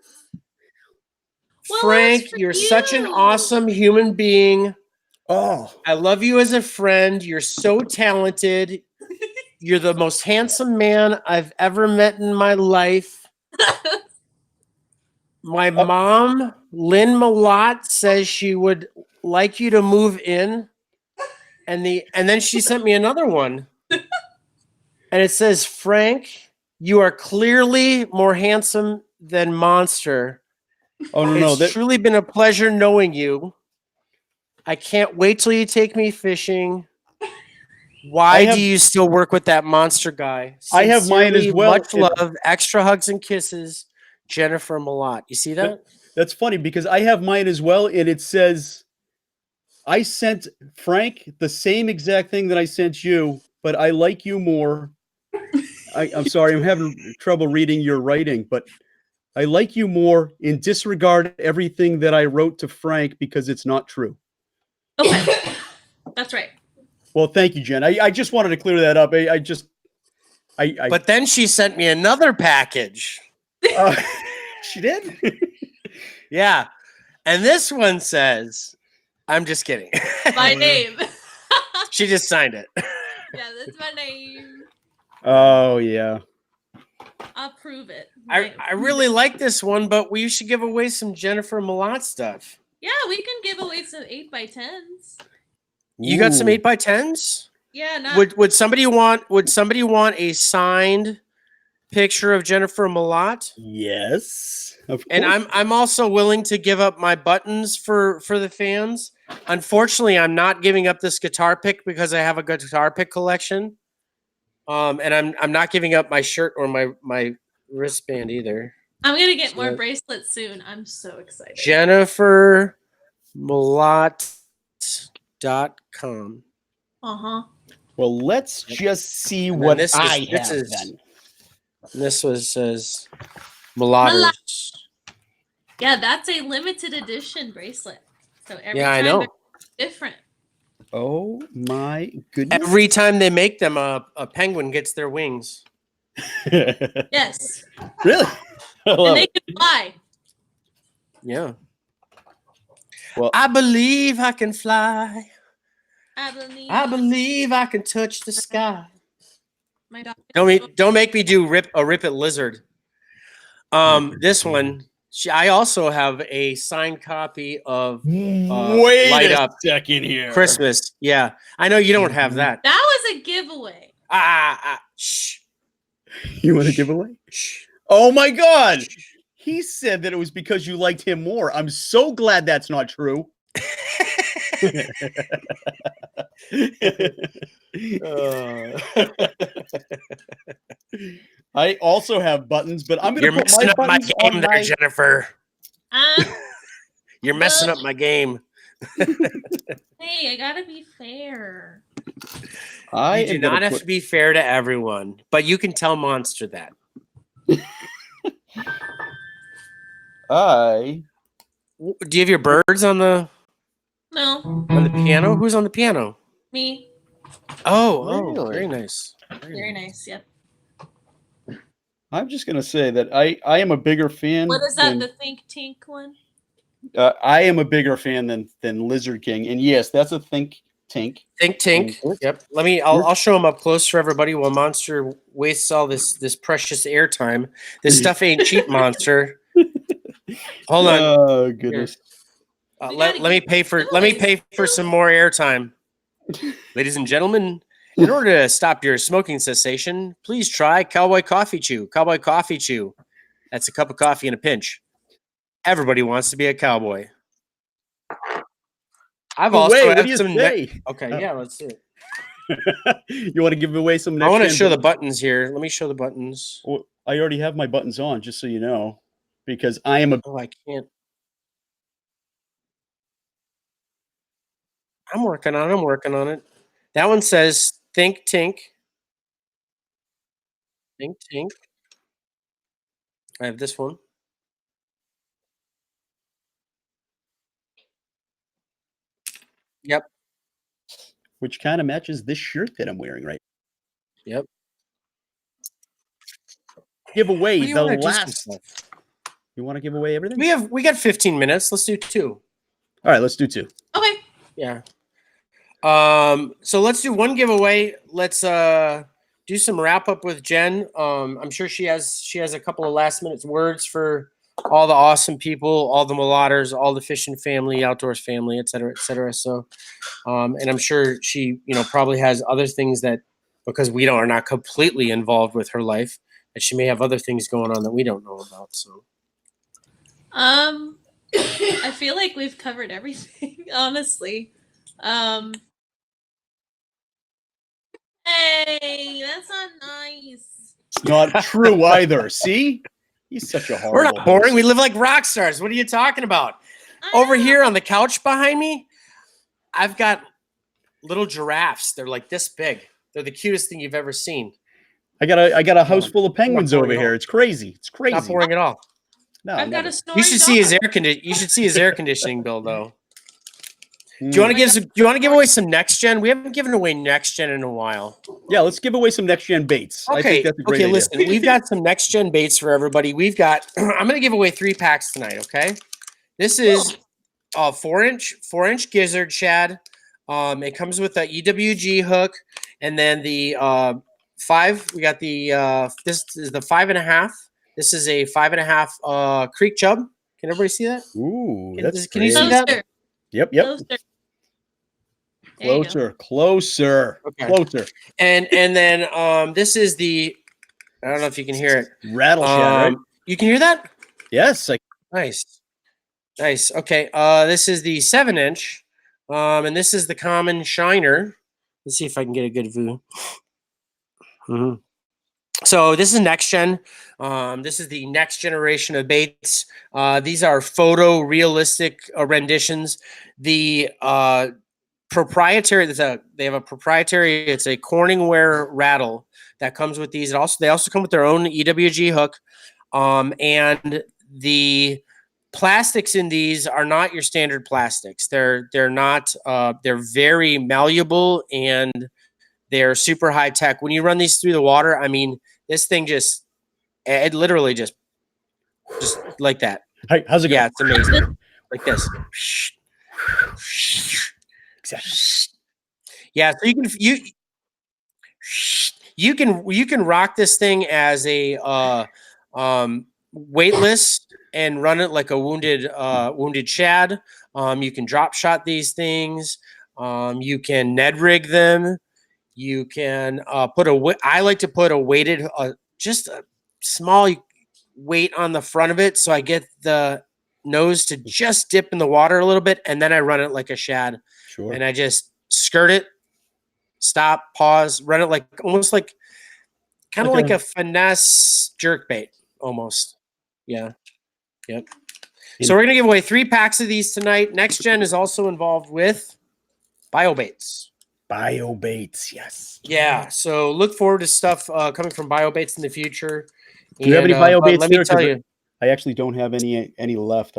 Well, Frank, you're such an awesome human being. Oh, I love you as a friend. You're so talented. You're the most handsome man I've ever met in my life. My mom, Lynn Mlott, says she would like you to move in. And then she sent me another one. And it says, Frank, you are clearly more handsome than Monster. oh no, It's truly been a pleasure knowing you. I can't wait till you take me fishing. Why do you still work with that monster guy? I have mine as well. Much love, extra hugs and kisses, Jennifer Mlott. You see that? That's funny because I have mine as well, and it says, I sent Frank the same exact thing that I sent you, but I like you more. I'm sorry, I'm having trouble reading your writing, but I like you more and disregard everything that I wrote to Frank because it's not true. Okay. That's right. Well, thank you, Jen. I just wanted to clear that up. But then she sent me another package. She did? Yeah. And this one says, I'm just kidding. My name. She just signed it. Yeah, that's my name. Oh, yeah. I'll prove it. I really like this one, but we should give away some Jennifer Mlott stuff. Yeah, we can give away some 8x10s. You got some 8x10s? Yeah. Would somebody want a signed picture of Jennifer Mlott? Yes, of course. And I'm also willing to give up my buttons for the fans. Unfortunately, I'm not giving up this guitar pick because I have a guitar pick collection. And I'm not giving up my shirt or my wristband either. I'm gonna get more bracelets soon. I'm so excited. JenniferMlott.com. Well, let's just see what this I is, have this then. This was says Mlotters. Yeah, that's a limited edition bracelet. So every I time know. they're different. Oh my goodness. Every time they make them, a penguin gets their wings. Yes. Really? And they can fly. Yeah. Well, I believe I can fly. I I believe I can touch the sky. My dog. Don't make me do Rip It Lizard. This one, I also have a signed copy of wait Light a Up second here. Christmas. Yeah, I know you don't have that. That was a giveaway. Shh. You want to give away? Shh. Oh my God. He said that it was because you liked him more. I'm so glad that's not true. I also have buttons, but I'm going to put my buttons game on there, Jennifer. Um, You're messing up my game. Hey, I gotta be fair. You do not have to be fair to everyone, but you can tell Monster that. Do you have your birds on the piano? Who's on the piano? Me. Oh, very nice. Very nice. Yep. I'm just going to say that I am a bigger fan. What is that? The Think Tink one? I am a bigger fan than Lizard King, and yes, that's a Think Tink. Think Tink. Yep. I'll show them up close for everybody while Monster wastes all this precious airtime. This stuff ain't cheap, Monster. Hold on. Oh goodness. Let me pay for some more airtime. Ladies and gentlemen, in order to stop your smoking cessation, please try Cowboy Coffee Chew. Cowboy Coffee Chew. That's a cup of coffee in a pinch. Everybody wants to be a cowboy. I've also what had do you some. say? Okay, yeah, let's see it. You want to give away some? I want to show the buttons here. Let me show the buttons. Well, I already have my buttons on, just so you know, because I am a. Oh, I can't. I'm working on it. That one says Think Tink. Think Tink. I have this one. Yep. Which kind of matches this shirt that I'm wearing right. Yep. Give away What do you the wanna do some last. stuff? You want to give away everything? We got 15 minutes. Let's do 2. All right, let's do 2. Okay. Yeah. So let's do one giveaway. Let's do some wrap up with Jen. I'm sure she has a couple of last minute words for all the awesome people, all the Mlotters, all the fishing family, outdoors family, et cetera, et cetera. So, and I'm sure she, probably has other things that, because we are not completely involved with her life, that she may have other things going on that we don't know about. So, I feel like we've covered everything, honestly. Hey, that's not nice. Not true either. See? He's such a horrible. we're not boring. We live like rock stars. What are you talking about? Over here on the couch behind me, I've got little giraffes. They're like this big. They're the cutest thing you've ever seen. I got a house full of penguins over here. It's crazy. It's crazy. Not boring at all. No, I've got never. a snoring You should see his dog. You should see his air conditioning bill, though. Mm. Do you want to give away some next gen? We haven't given away next gen in a while. Yeah, let's give away some next gen baits. I think that's a great idea. Listen, we've got some next gen baits for everybody. We've got. I'm going to give away 3 packs tonight. Okay, this is a 4-inch gizzard shad. It comes with a EWG hook, and then the 5. We got the this is the 5.5. This is a 5.5 creek chub. Can everybody see that? Ooh, Can you see that? Closer. Yep. Closer. There you go. Closer. Okay. Closer. And then this is the. I don't know if you can hear it. Rattle shad, right? You can hear that? Yes. Nice. Okay. This is the 7-inch, and this is the common shiner. Let's see if I can get a good view. Mm-hmm. So this is next gen. This is the next generation of baits. These are photorealistic renditions. The proprietary. They have a proprietary. It's a Corningware rattle that comes with these. They also come with their own EWG hook, and the plastics in these are not your standard plastics. They're not. They're very malleable and they're super high tech. When you run these through the water, I mean, this thing it literally just like that. Hey, how's it going? Yeah, it's amazing. Like this. Exactly. Yeah, so you can rock this thing as a weightless and run it like a wounded shad. You can drop shot these things. You can Ned rig them. You can I like to put a weighted, just a small weight on the front of it, so I get the nose to just dip in the water a little bit, and then I run it like a shad. Sure. And I just skirt it, stop, pause, run it like almost like kind of like a finesse jerk bait, almost. Yeah. Yep. So we're gonna give away 3 packs of these tonight. Next Gen is also involved with biobaits. Biobaits, yes. Yeah, so look forward to stuff coming from biobaits in the future. Do you have any biobaits let there? me tell you, I actually don't have any left.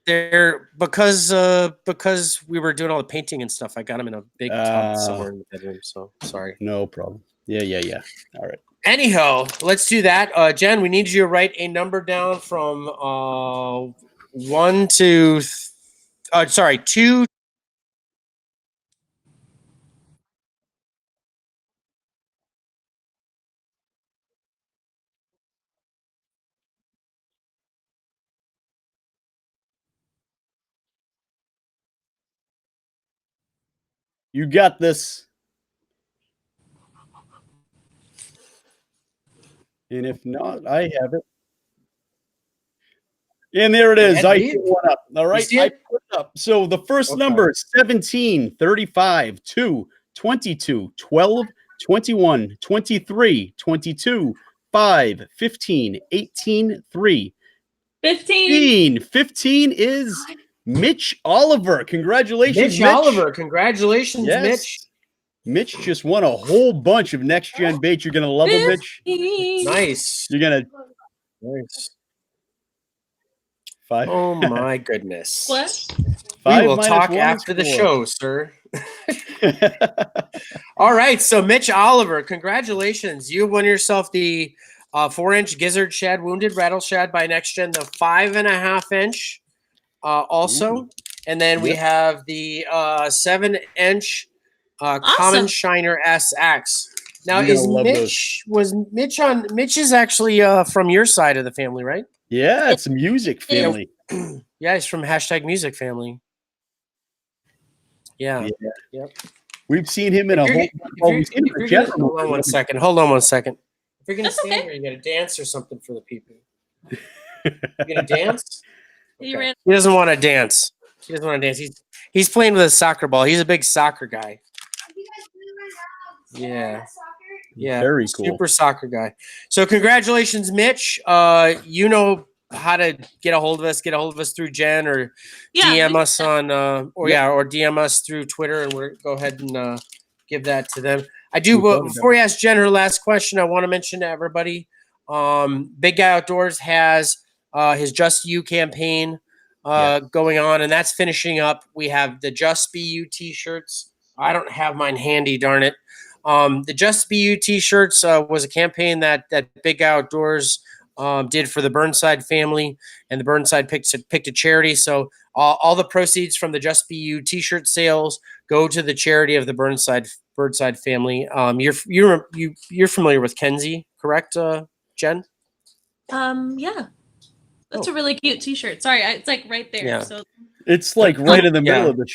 they're because we were doing all the painting and stuff. I got them in a big tub somewhere in the bedroom. So sorry. No problem. Yeah. All right. Anyhow, let's do that. Jen, we need you to write a number down from 1 to 2. You got this. And if not, I have it. And there it is. I put one up. All right. I put it up. So the first number is 17, 35, 2, 22, 12, 21, 23, 22, 5, 15, 18, 3. 15. 15 is Mitch Oliver. Congratulations, Mitch. Oliver. Congratulations, Yes. Mitch. Mitch just won a whole bunch of next gen baits. You're gonna love them, Mitch. 15. Nice. You're gonna Nice. 5. Oh my goodness. What? We will talk after the show, sir. All right. So Mitch Oliver, congratulations. You won yourself the 4-inch gizzard shad wounded rattle shad by Next Gen, the 5.5-inch also. Ooh. And then we have the 7-inch Common Shiner SX. Now Mitch is actually from your side of the family, right? Yeah, it's a music family. Yeah, he's from #music family. Yeah. Yep. We've seen him in a whole. Hold on one second. If you're gonna stand here, you gotta dance or something for the people. You gonna dance? Okay. He doesn't want to dance. He's playing with a soccer ball. He's a big soccer guy. Yeah. Yeah. Very cool. Super soccer guy. So congratulations, Mitch. You know how to get a hold of us. Get a hold of us through Jen or DM us on or DM us through Twitter, and we'll go ahead and give that to them. I do before we ask Jen her last question, I want to mention to everybody, Big Guy Outdoors has his Just You campaign going on, and that's finishing up. We have the Just Be You t-shirts. I don't have mine handy, darn it. The Just Be You t-shirts was a campaign that Big Guy Outdoors did for the Burnside family, and the Burnside picked a charity. So all the proceeds from the Just Be You t-shirt sales go to the charity of the Burnside family. You're familiar with Kenzie, correct, Jen? Yeah. That's a really cute t-shirt. Sorry, it's like right there. Yeah. So it's like right in the middle of the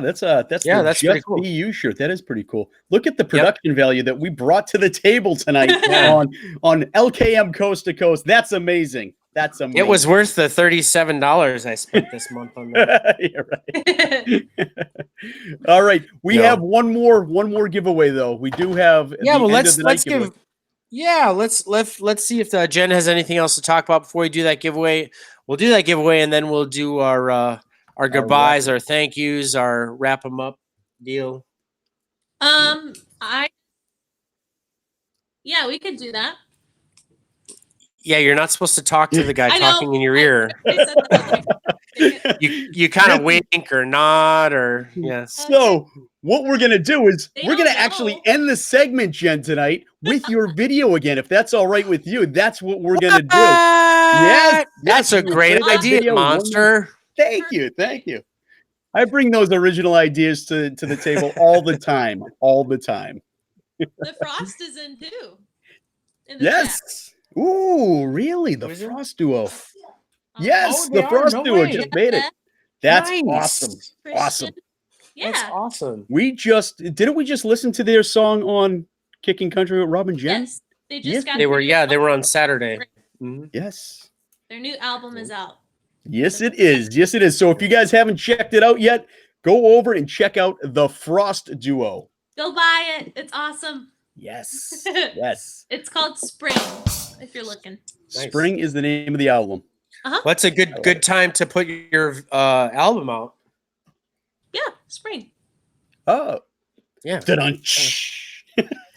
that's the that's Just cool. Be You shirt. That is pretty cool. Look at the production value that we brought to the table tonight on LKM Coast to Coast. That's amazing. That's amazing. It was worth the $37 I spent this month on that. You're right. All right. We have one more giveaway though. We do have let's give let's see if Jen has anything else to talk about before we do that giveaway. We'll do that giveaway, and then we'll do our goodbyes, our thank yous, our wrap them up deal. We could do that. Yeah, you're not supposed to talk to the guy talking in your ear. You kind of wink or nod or So what we're gonna do is we're gonna actually end the segment, Jen, tonight with your video again. If that's all right with you, that's what we're gonna do. Yes, that's a great idea, Monster. Thank you. I bring those original ideas to the table all the time. The Frost is in too. Yes. Ooh, really? The Frost duo. Yes, the Frost duo just made it. That's awesome. Awesome. Yeah. That's awesome. Didn't we just listen to their song on Kicking Country with Robin Jen? Yes. They just got they were on Saturday. Mm-hmm. Yes. Their new album is out. Yes, it is. Yes, it is. So if you guys haven't checked it out yet, go over and check out the Frost duo. Go buy it. It's awesome. Yes. Yes. It's called Spring, if you're looking. Nice. Spring is the name of the album. What's a good time to put your album out? Yeah, spring. Oh. Yeah.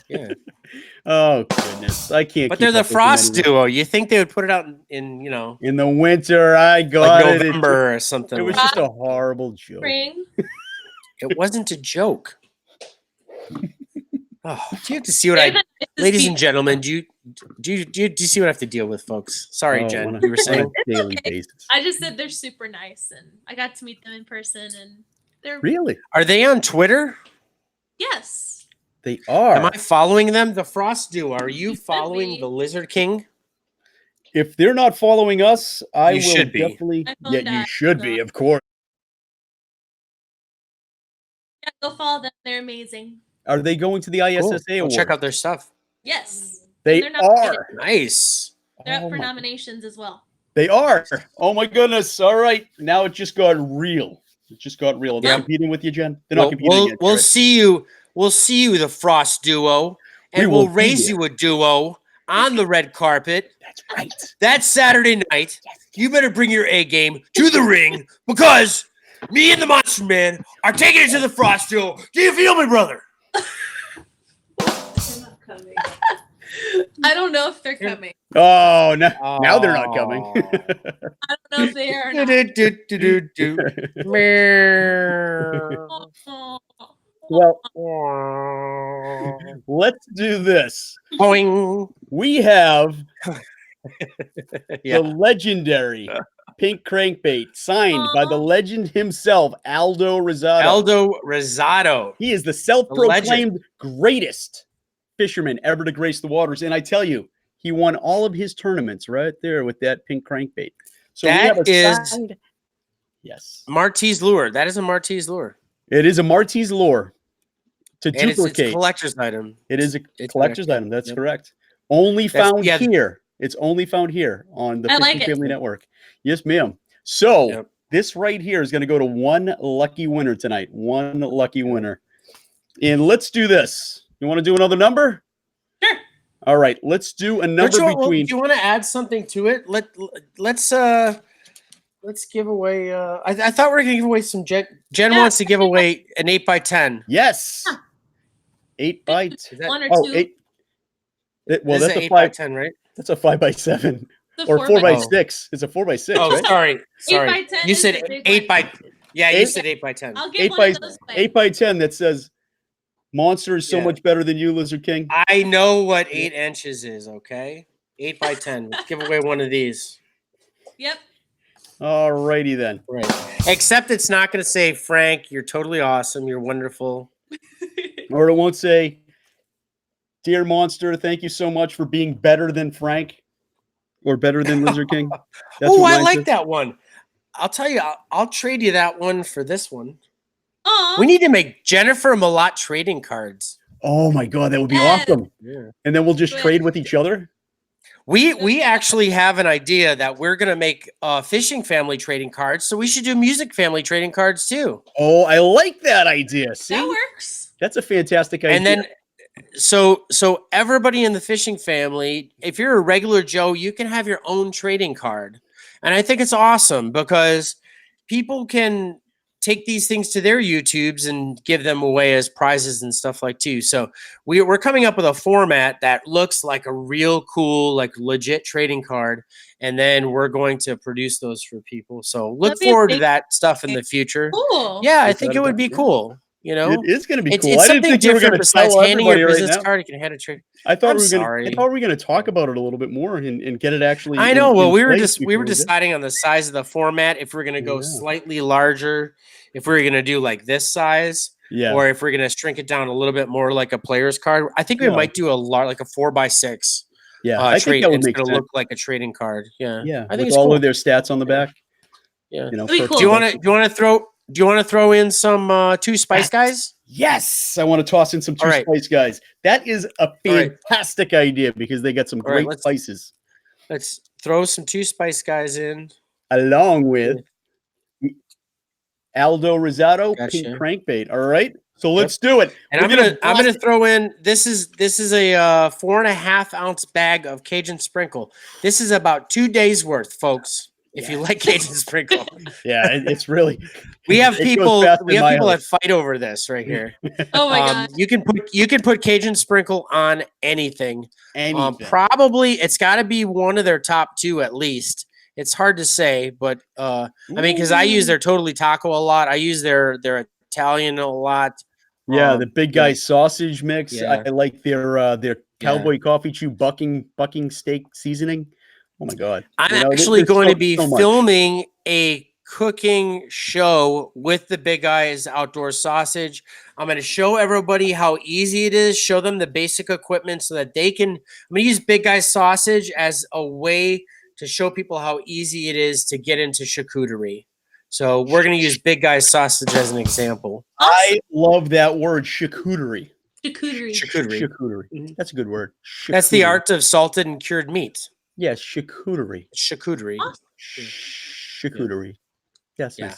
Yeah. Oh goodness, I can't. But they're the Frost duo. You think they would put it out in in the winter? I got like November or something. It was just a horrible joke. Spring. It wasn't a joke. Oh, do you have to see what ladies and gentlemen? Do you see what I have to deal with, folks? Sorry, Jen. You were saying daily basis. I just said they're super nice, and I got to meet them in person, and they're really. Are they on Twitter? Yes. They are. Am I following them? The Frost duo. Are you following the Lizard King? If they're not following us, I will definitely. Yeah, you should be, of course. Yeah, Go follow them. They're amazing. Are they going to the Cool. ISSA We'll Award? check out their stuff. Yes. And They they're nominated. are. Nice. They're Oh up for my- nominations as well. They are. Oh my goodness. All right. Now it just got real. It just got real. Are they Yep. competing with you, Jen? They're not competing We'll against you, right? see you. We'll see you, the Frost duo, and We will we'll raise be you a duo on the red carpet. That's right. That Saturday night. You better bring your A game to the ring because me and the Monster Man are taking it to the Frost duo. Do you feel me, brother? I don't know if they're coming. Oh, now they're not coming. I don't know if they are or not. Oh, Well, let's do this. Boing. We have Yeah. the legendary pink crankbait signed by the legend himself, Aldo Rosado. Aldo Rosado. He is the self-proclaimed greatest fisherman ever to grace the waters. And I tell you, he won all of his tournaments right there with that pink crankbait. So we have That a is signed... Yes. Martese lure. That is a Martese lure. It is a Martese lure to And it's duplicate. a collector's item. It is a It's collector's correct. item. That's Yep. correct. Only found yeah. here. It's only found here on the I Fishing like it. Family Network. Yes, ma'am. So Yep. this right here is going to go to one lucky winner tonight. One lucky winner. And let's do this. You want to do another number? Sure. All right. Let's do a number between. Do you want to add something to it? Let's give away. I thought we were gonna give away some. Jen wants to give away an 8x10. Yes. 8 by. Is that, One or Oh, two. 8. Well, this is that's an a 5. 8x10, right? That's a 5x7 It's a or 4 by by- 6. It's a 4 by 6. Oh, Right? sorry. 8x10 You is said the big 8 one. by. Yeah, you Eight- said 8x10. I'll give 8 one by of those away. 8 by 10 that says Monster is so Yeah. much better than you, Lizard King. I know what 8 inches is. Okay, 8x10. Let's give away one of these. Yep. All righty then. Right. Except it's not going to say, Frank, you're totally awesome. You're wonderful. Or it won't say, Dear Monster, thank you so much for being better than Frank or better than Lizard King. That's Oh, what I mine like says. that one. I'll tell you, I'll trade you that one for this one. Aw. We need to make Jennifer Mlott trading cards. Oh my God, that would be Yes. awesome. Yeah. And then we'll just Good. trade with each other. We actually have an idea that we're going to make fishing family trading cards. So we should do music family trading cards too. Oh, I like that idea. See, That works. that's a fantastic idea. And then so everybody in the fishing family, if you're a regular Joe, you can have your own trading card. And I think it's awesome because people can take these things to their YouTubes and give them away as prizes and stuff like too. So we're coming up with a format that looks like a real cool, like legit trading card. And then we're going to produce those for people. So look That'd be forward to amazing. that stuff in the future. Cool. Yeah, I Without think a it would doubt, be yeah. cool. You know, it is going to be it's, cool. it's I didn't something think you were different going to besides tell handing your everybody right business now. card. You can hand a trade. I thought I'm we were going. sorry. I thought we were going to talk about it a little bit more and get it actually. I know. Well, we were place we were before did. deciding on the size of the format. If we're going to go Yeah. slightly larger, if we're going to do like this size, Yeah. or if we're going to shrink it down a little bit more like a player's card. I think we Yeah. might do a like a 4x6 Yeah. I think trade. that would It's make going sense. to look like a trading card. Yeah. Yeah. I think with it's all cool. of their stats on the back. Yeah. You know, That'd be for- cool. Do you want to throw in some two Spice Guys? Yes, I want to toss in some two All right. spice guys. That is a right. fantastic idea because they got some All right, great spices Let's throw some two Spice Guys in. along with Aldo Rosado Gotcha. pink crankbait. All right, so let's do it. And We're I'm gonna blast- throw in this is a 4.5 ounce bag of Cajun sprinkle. This is about 2 days worth, folks. If you like Cajun sprinkle, Yeah, it's really. we have it goes people fast in my that house. fight over this right here. Oh my god. You can put Cajun sprinkle on anything. Anything. Probably it's got to be one of their top two at least. It's hard to say, but I mean, because I use their Totally Taco a lot. I use their Italian a lot. Yeah, the big guy sausage mix. Yeah. I like their cowboy coffee chew bucking steak seasoning. Oh my god! I'm You know, actually there's going so- to be so much. filming a cooking show with the Big Guys Outdoor Sausage. I'm going to show everybody how easy it is, show them the basic equipment so that they can. I'm going to use Big Guys Sausage as a way to show people how easy it is to get into charcuterie. So we're going to use Big Guys Sausage as an example. I love that word, charcuterie. Charcuterie. Charcuterie. That's a good word. That's the Charcuterie. art of salted and cured meat. Yes, charcuterie. Charcuterie. Charcuterie. Yes, Yeah.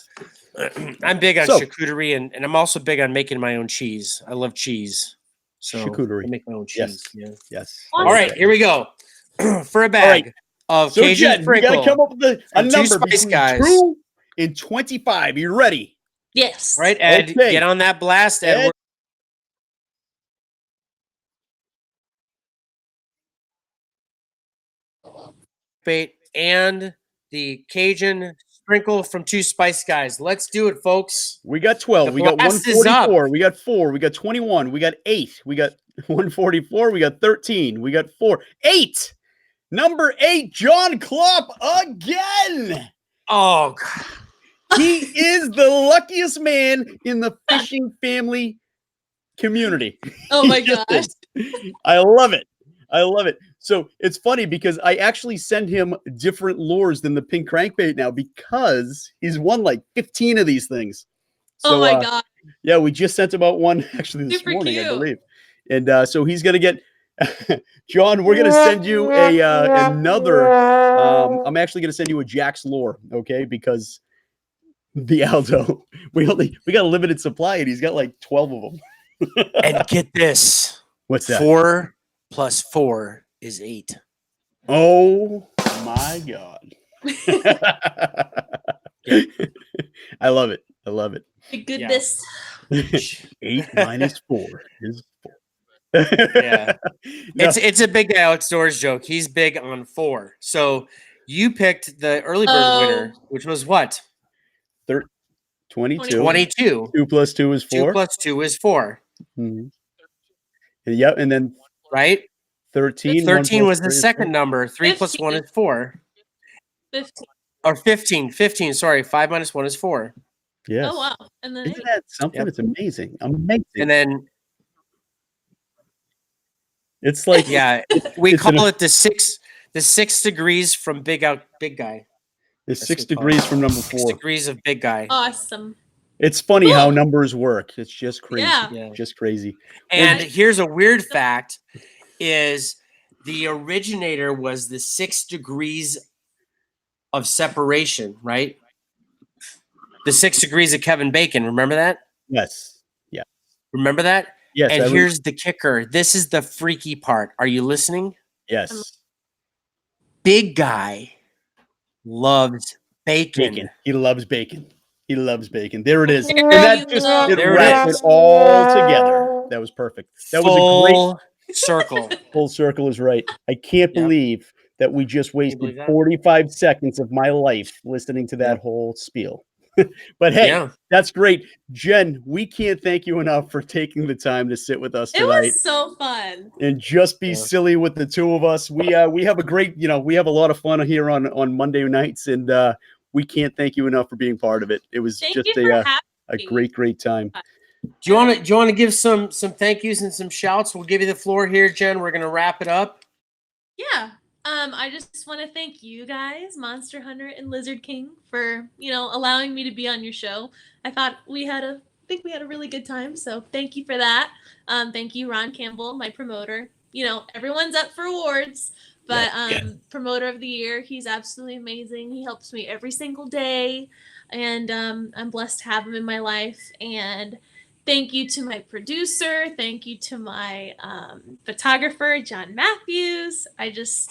yes. I'm big on So- charcuterie, and I'm also big on making my own cheese. I love cheese. So Charcuterie. I make my own Yes. cheese. Yeah. Yes. Awesome. All right, here we go. For a bag of So, Cajun Jen, we got to sprinkle. come up with a from two number Spice between Guys. 2 and 25. You ready? Yes. All right, Ed, Okay. get on that blast, Ed. Ed. Bait and the Cajun sprinkle from Two Spice Guys. Let's do it, folks. We got 12. The We got blast is up. 144. We got 4. We got 21. We got 8. We got 144. We got 13. We got 4. 8. Number 8, John Klopp again. Oh, God. He is the luckiest man in the fishing family community. Oh my He just gosh. is. I love it. I love it. So it's funny because I actually send him different lures than the pink crankbait now because he's won like 15 of these things. So, Oh my god. yeah, we just sent him out one actually this Super morning, I cute. believe. And so he's gonna get John. We're gonna send you another. I'm actually gonna send you a Jack's lure, okay? Because the Aldo, we got a limited supply, and he's got like 12 of them. And get this. What's that? 4 plus 4 is 8. Oh my god! I love it. I love it. My goodness. 8 minus 4 is 4. Yeah. No, It's a big guy outdoors joke. He's big on 4. So you picked the early bird winner, which was what? 22. 22. 2 plus 2 is 4. 2 plus 2 is 4. Mhm. Yep, and then Right? 13. 13 was the 3 is second number. 3 plus 1 is 4. 15. Or 15. 15. Sorry. 5 minus 1 is 4. Yes. Oh wow. And then Isn't that something? Yep. It's amazing. Amazing. And then, It's like yeah, we it's call it the 6 degrees from big guy. it's That's 6 what we call it. degrees from number 6 4. degrees of big guy. awesome. It's funny how Cool. numbers work. It's just crazy. Yeah. Yeah. Just crazy. And here's a weird fact is the originator was the 6 degrees of separation, right? The 6 degrees of Kevin Bacon. Remember that? Yes. Remember that? Yes. And here's the kicker. This is the freaky part. Are you listening? yes. Big guy loves bacon. Bacon. He loves bacon. He loves bacon. There it is. There And that you just go. it There it wrapped is. it all together. That was perfect. That was a Full circle. great full circle is right. I can't Yep. believe that we just believe wasted that? 45 seconds of my life listening to that Yep. whole spiel. But hey, Yeah. that's great. Jen, we can't thank you enough for taking the time to sit with us It tonight was so fun. and just be Yeah. silly with the two of us. We have a great, we have a lot of fun here on Monday nights, and we can't thank you enough for being part of it. It was Thank just you for having a me. great time. Do you want to give some thank yous and some shouts? We'll give you the floor here, Jen. We're gonna wrap it up. Yeah. I just want to thank you guys, Monster Hunter and Lizard King, for allowing me to be on your show. I thought we had a really good time, so thank you for that. Thank you, Ron Campbell, my promoter. Everyone's up for awards, but promoter of the year, he's absolutely amazing. He helps me every single day, and I'm blessed to have him in my life. And thank you to my producer. Thank you to my photographer, John Matthews. I just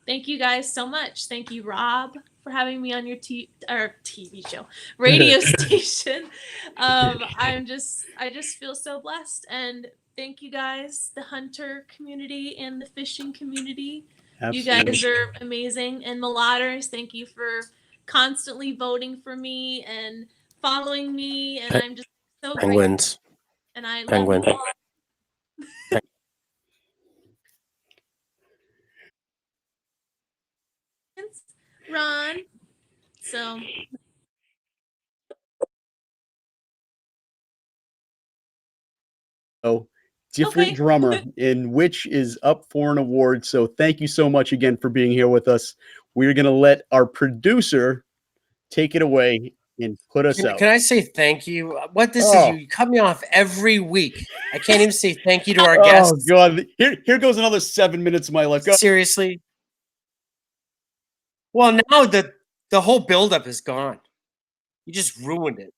thank you guys so much. Thank you, Rob, for having me on your TV show, radio station. I just feel so blessed. And thank you guys, the hunter community and the fishing community. Absolutely. You guys are amazing. And Mlotters, thank you for constantly voting for me and following me. And I'm just so grateful. Penguins. And I love Penguin. you all. Ron. So Different Okay. drummer, in which is up for an award. So thank you so much again for being here with us. We're going to let our producer take it away and put us out. Can I say thank you? What this is, you cut me off every week. I can't even say thank you to our guests. Oh God! Here goes another 7 minutes of my life. Go. Seriously. Well, now the whole buildup is gone. You just ruined it.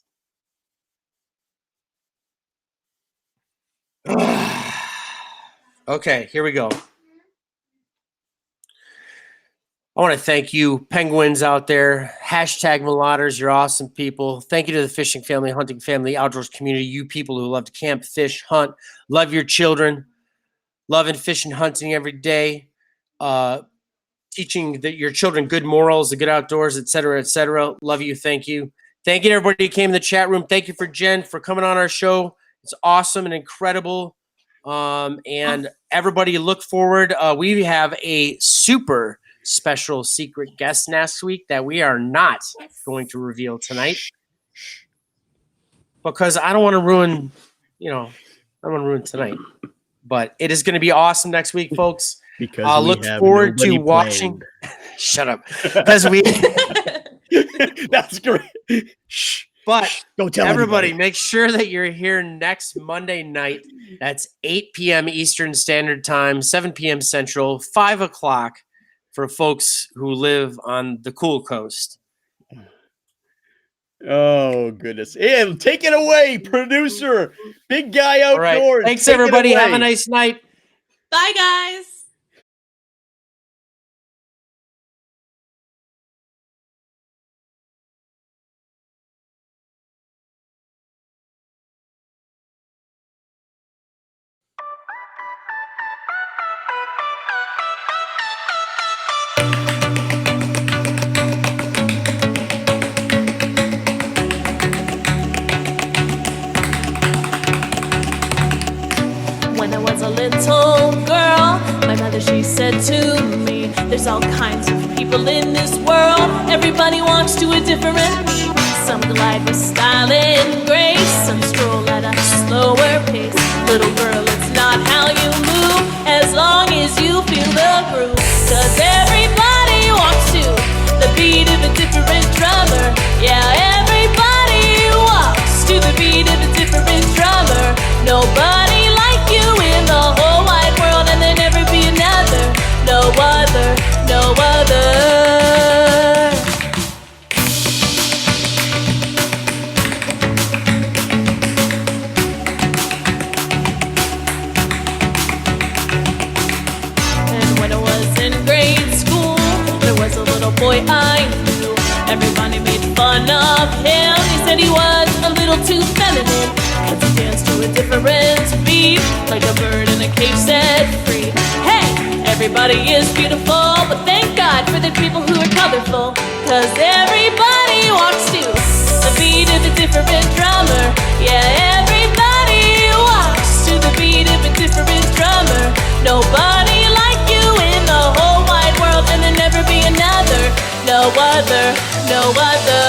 Okay, here we go. I want to thank you, penguins out there. Hashtag Mlotters, you're awesome people. Thank you to the fishing family, hunting family, outdoors community, you people who love to camp, fish, hunt, love your children, loving fishing, hunting every day, teaching your children good morals, the good outdoors, et cetera, et cetera. Love you. Thank you. Thank you to everybody who came in the chat room. Thank you for Jen for coming on our show. It's awesome and incredible. And everybody look forward. We have a super special secret guest next week that we are not going to reveal tonight because I don't want to ruin, I don't want to ruin tonight. But it is going to be awesome next week, folks. Because look forward to watching. Shut up. Because we. That's great. Shh. But don't tell everybody, anybody. Make sure that you're here next Monday night. That's 8 p.m. Eastern Standard Time, 7 p.m. Central, 5 o'clock for folks who live on the cool coast. Oh, goodness. And take it away, producer. Big guy outdoors. All right. Thanks, everybody. Have a nice night. Bye, guys. When I was a little girl, my mother, she said to me, there's all kinds of people in this world. Everybody walks to a different beat. Some glide with style and grace, some stroll at a slower pace. Little girl, it's not how you move, as long as you feel the groove. 'Cause everybody walks to the beat of a different drummer. Yeah, everybody walks to the beat of a different drummer. Nobody like you in the whole wide world, and there'll never be another. No other, no other. And when I was in grade school, there was a little boy I knew. Everybody made fun of him. He said he was a little too feminine, 'cause he danced to a different beat, like a bird in a cage set free. Hey, everybody is beautiful, but thank God for the people who are colorful. 'Cause everybody walks to the beat of a different drummer. Yeah, everybody walks to the beat of a different drummer. Nobody like you in the whole wide world, and there'll never be another. No other, no other.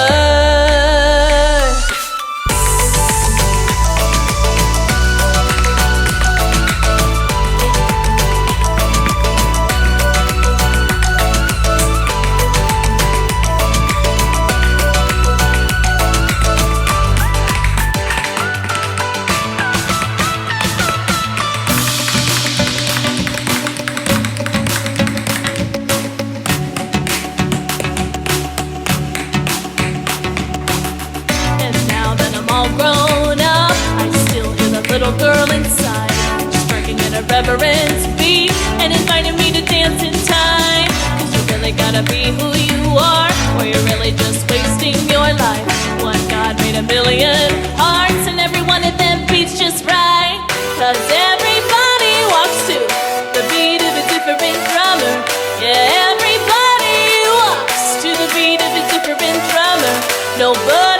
Little girl inside, just working at a reverence beat and inviting me to dance in time. 'Cause you really gotta be who you are, or you're really just wasting your life. One God made a million hearts, and every one of them beats just right. 'Cause everybody walks to the beat of a different drummer. Yeah, everybody walks to the beat of a different drummer. Nobody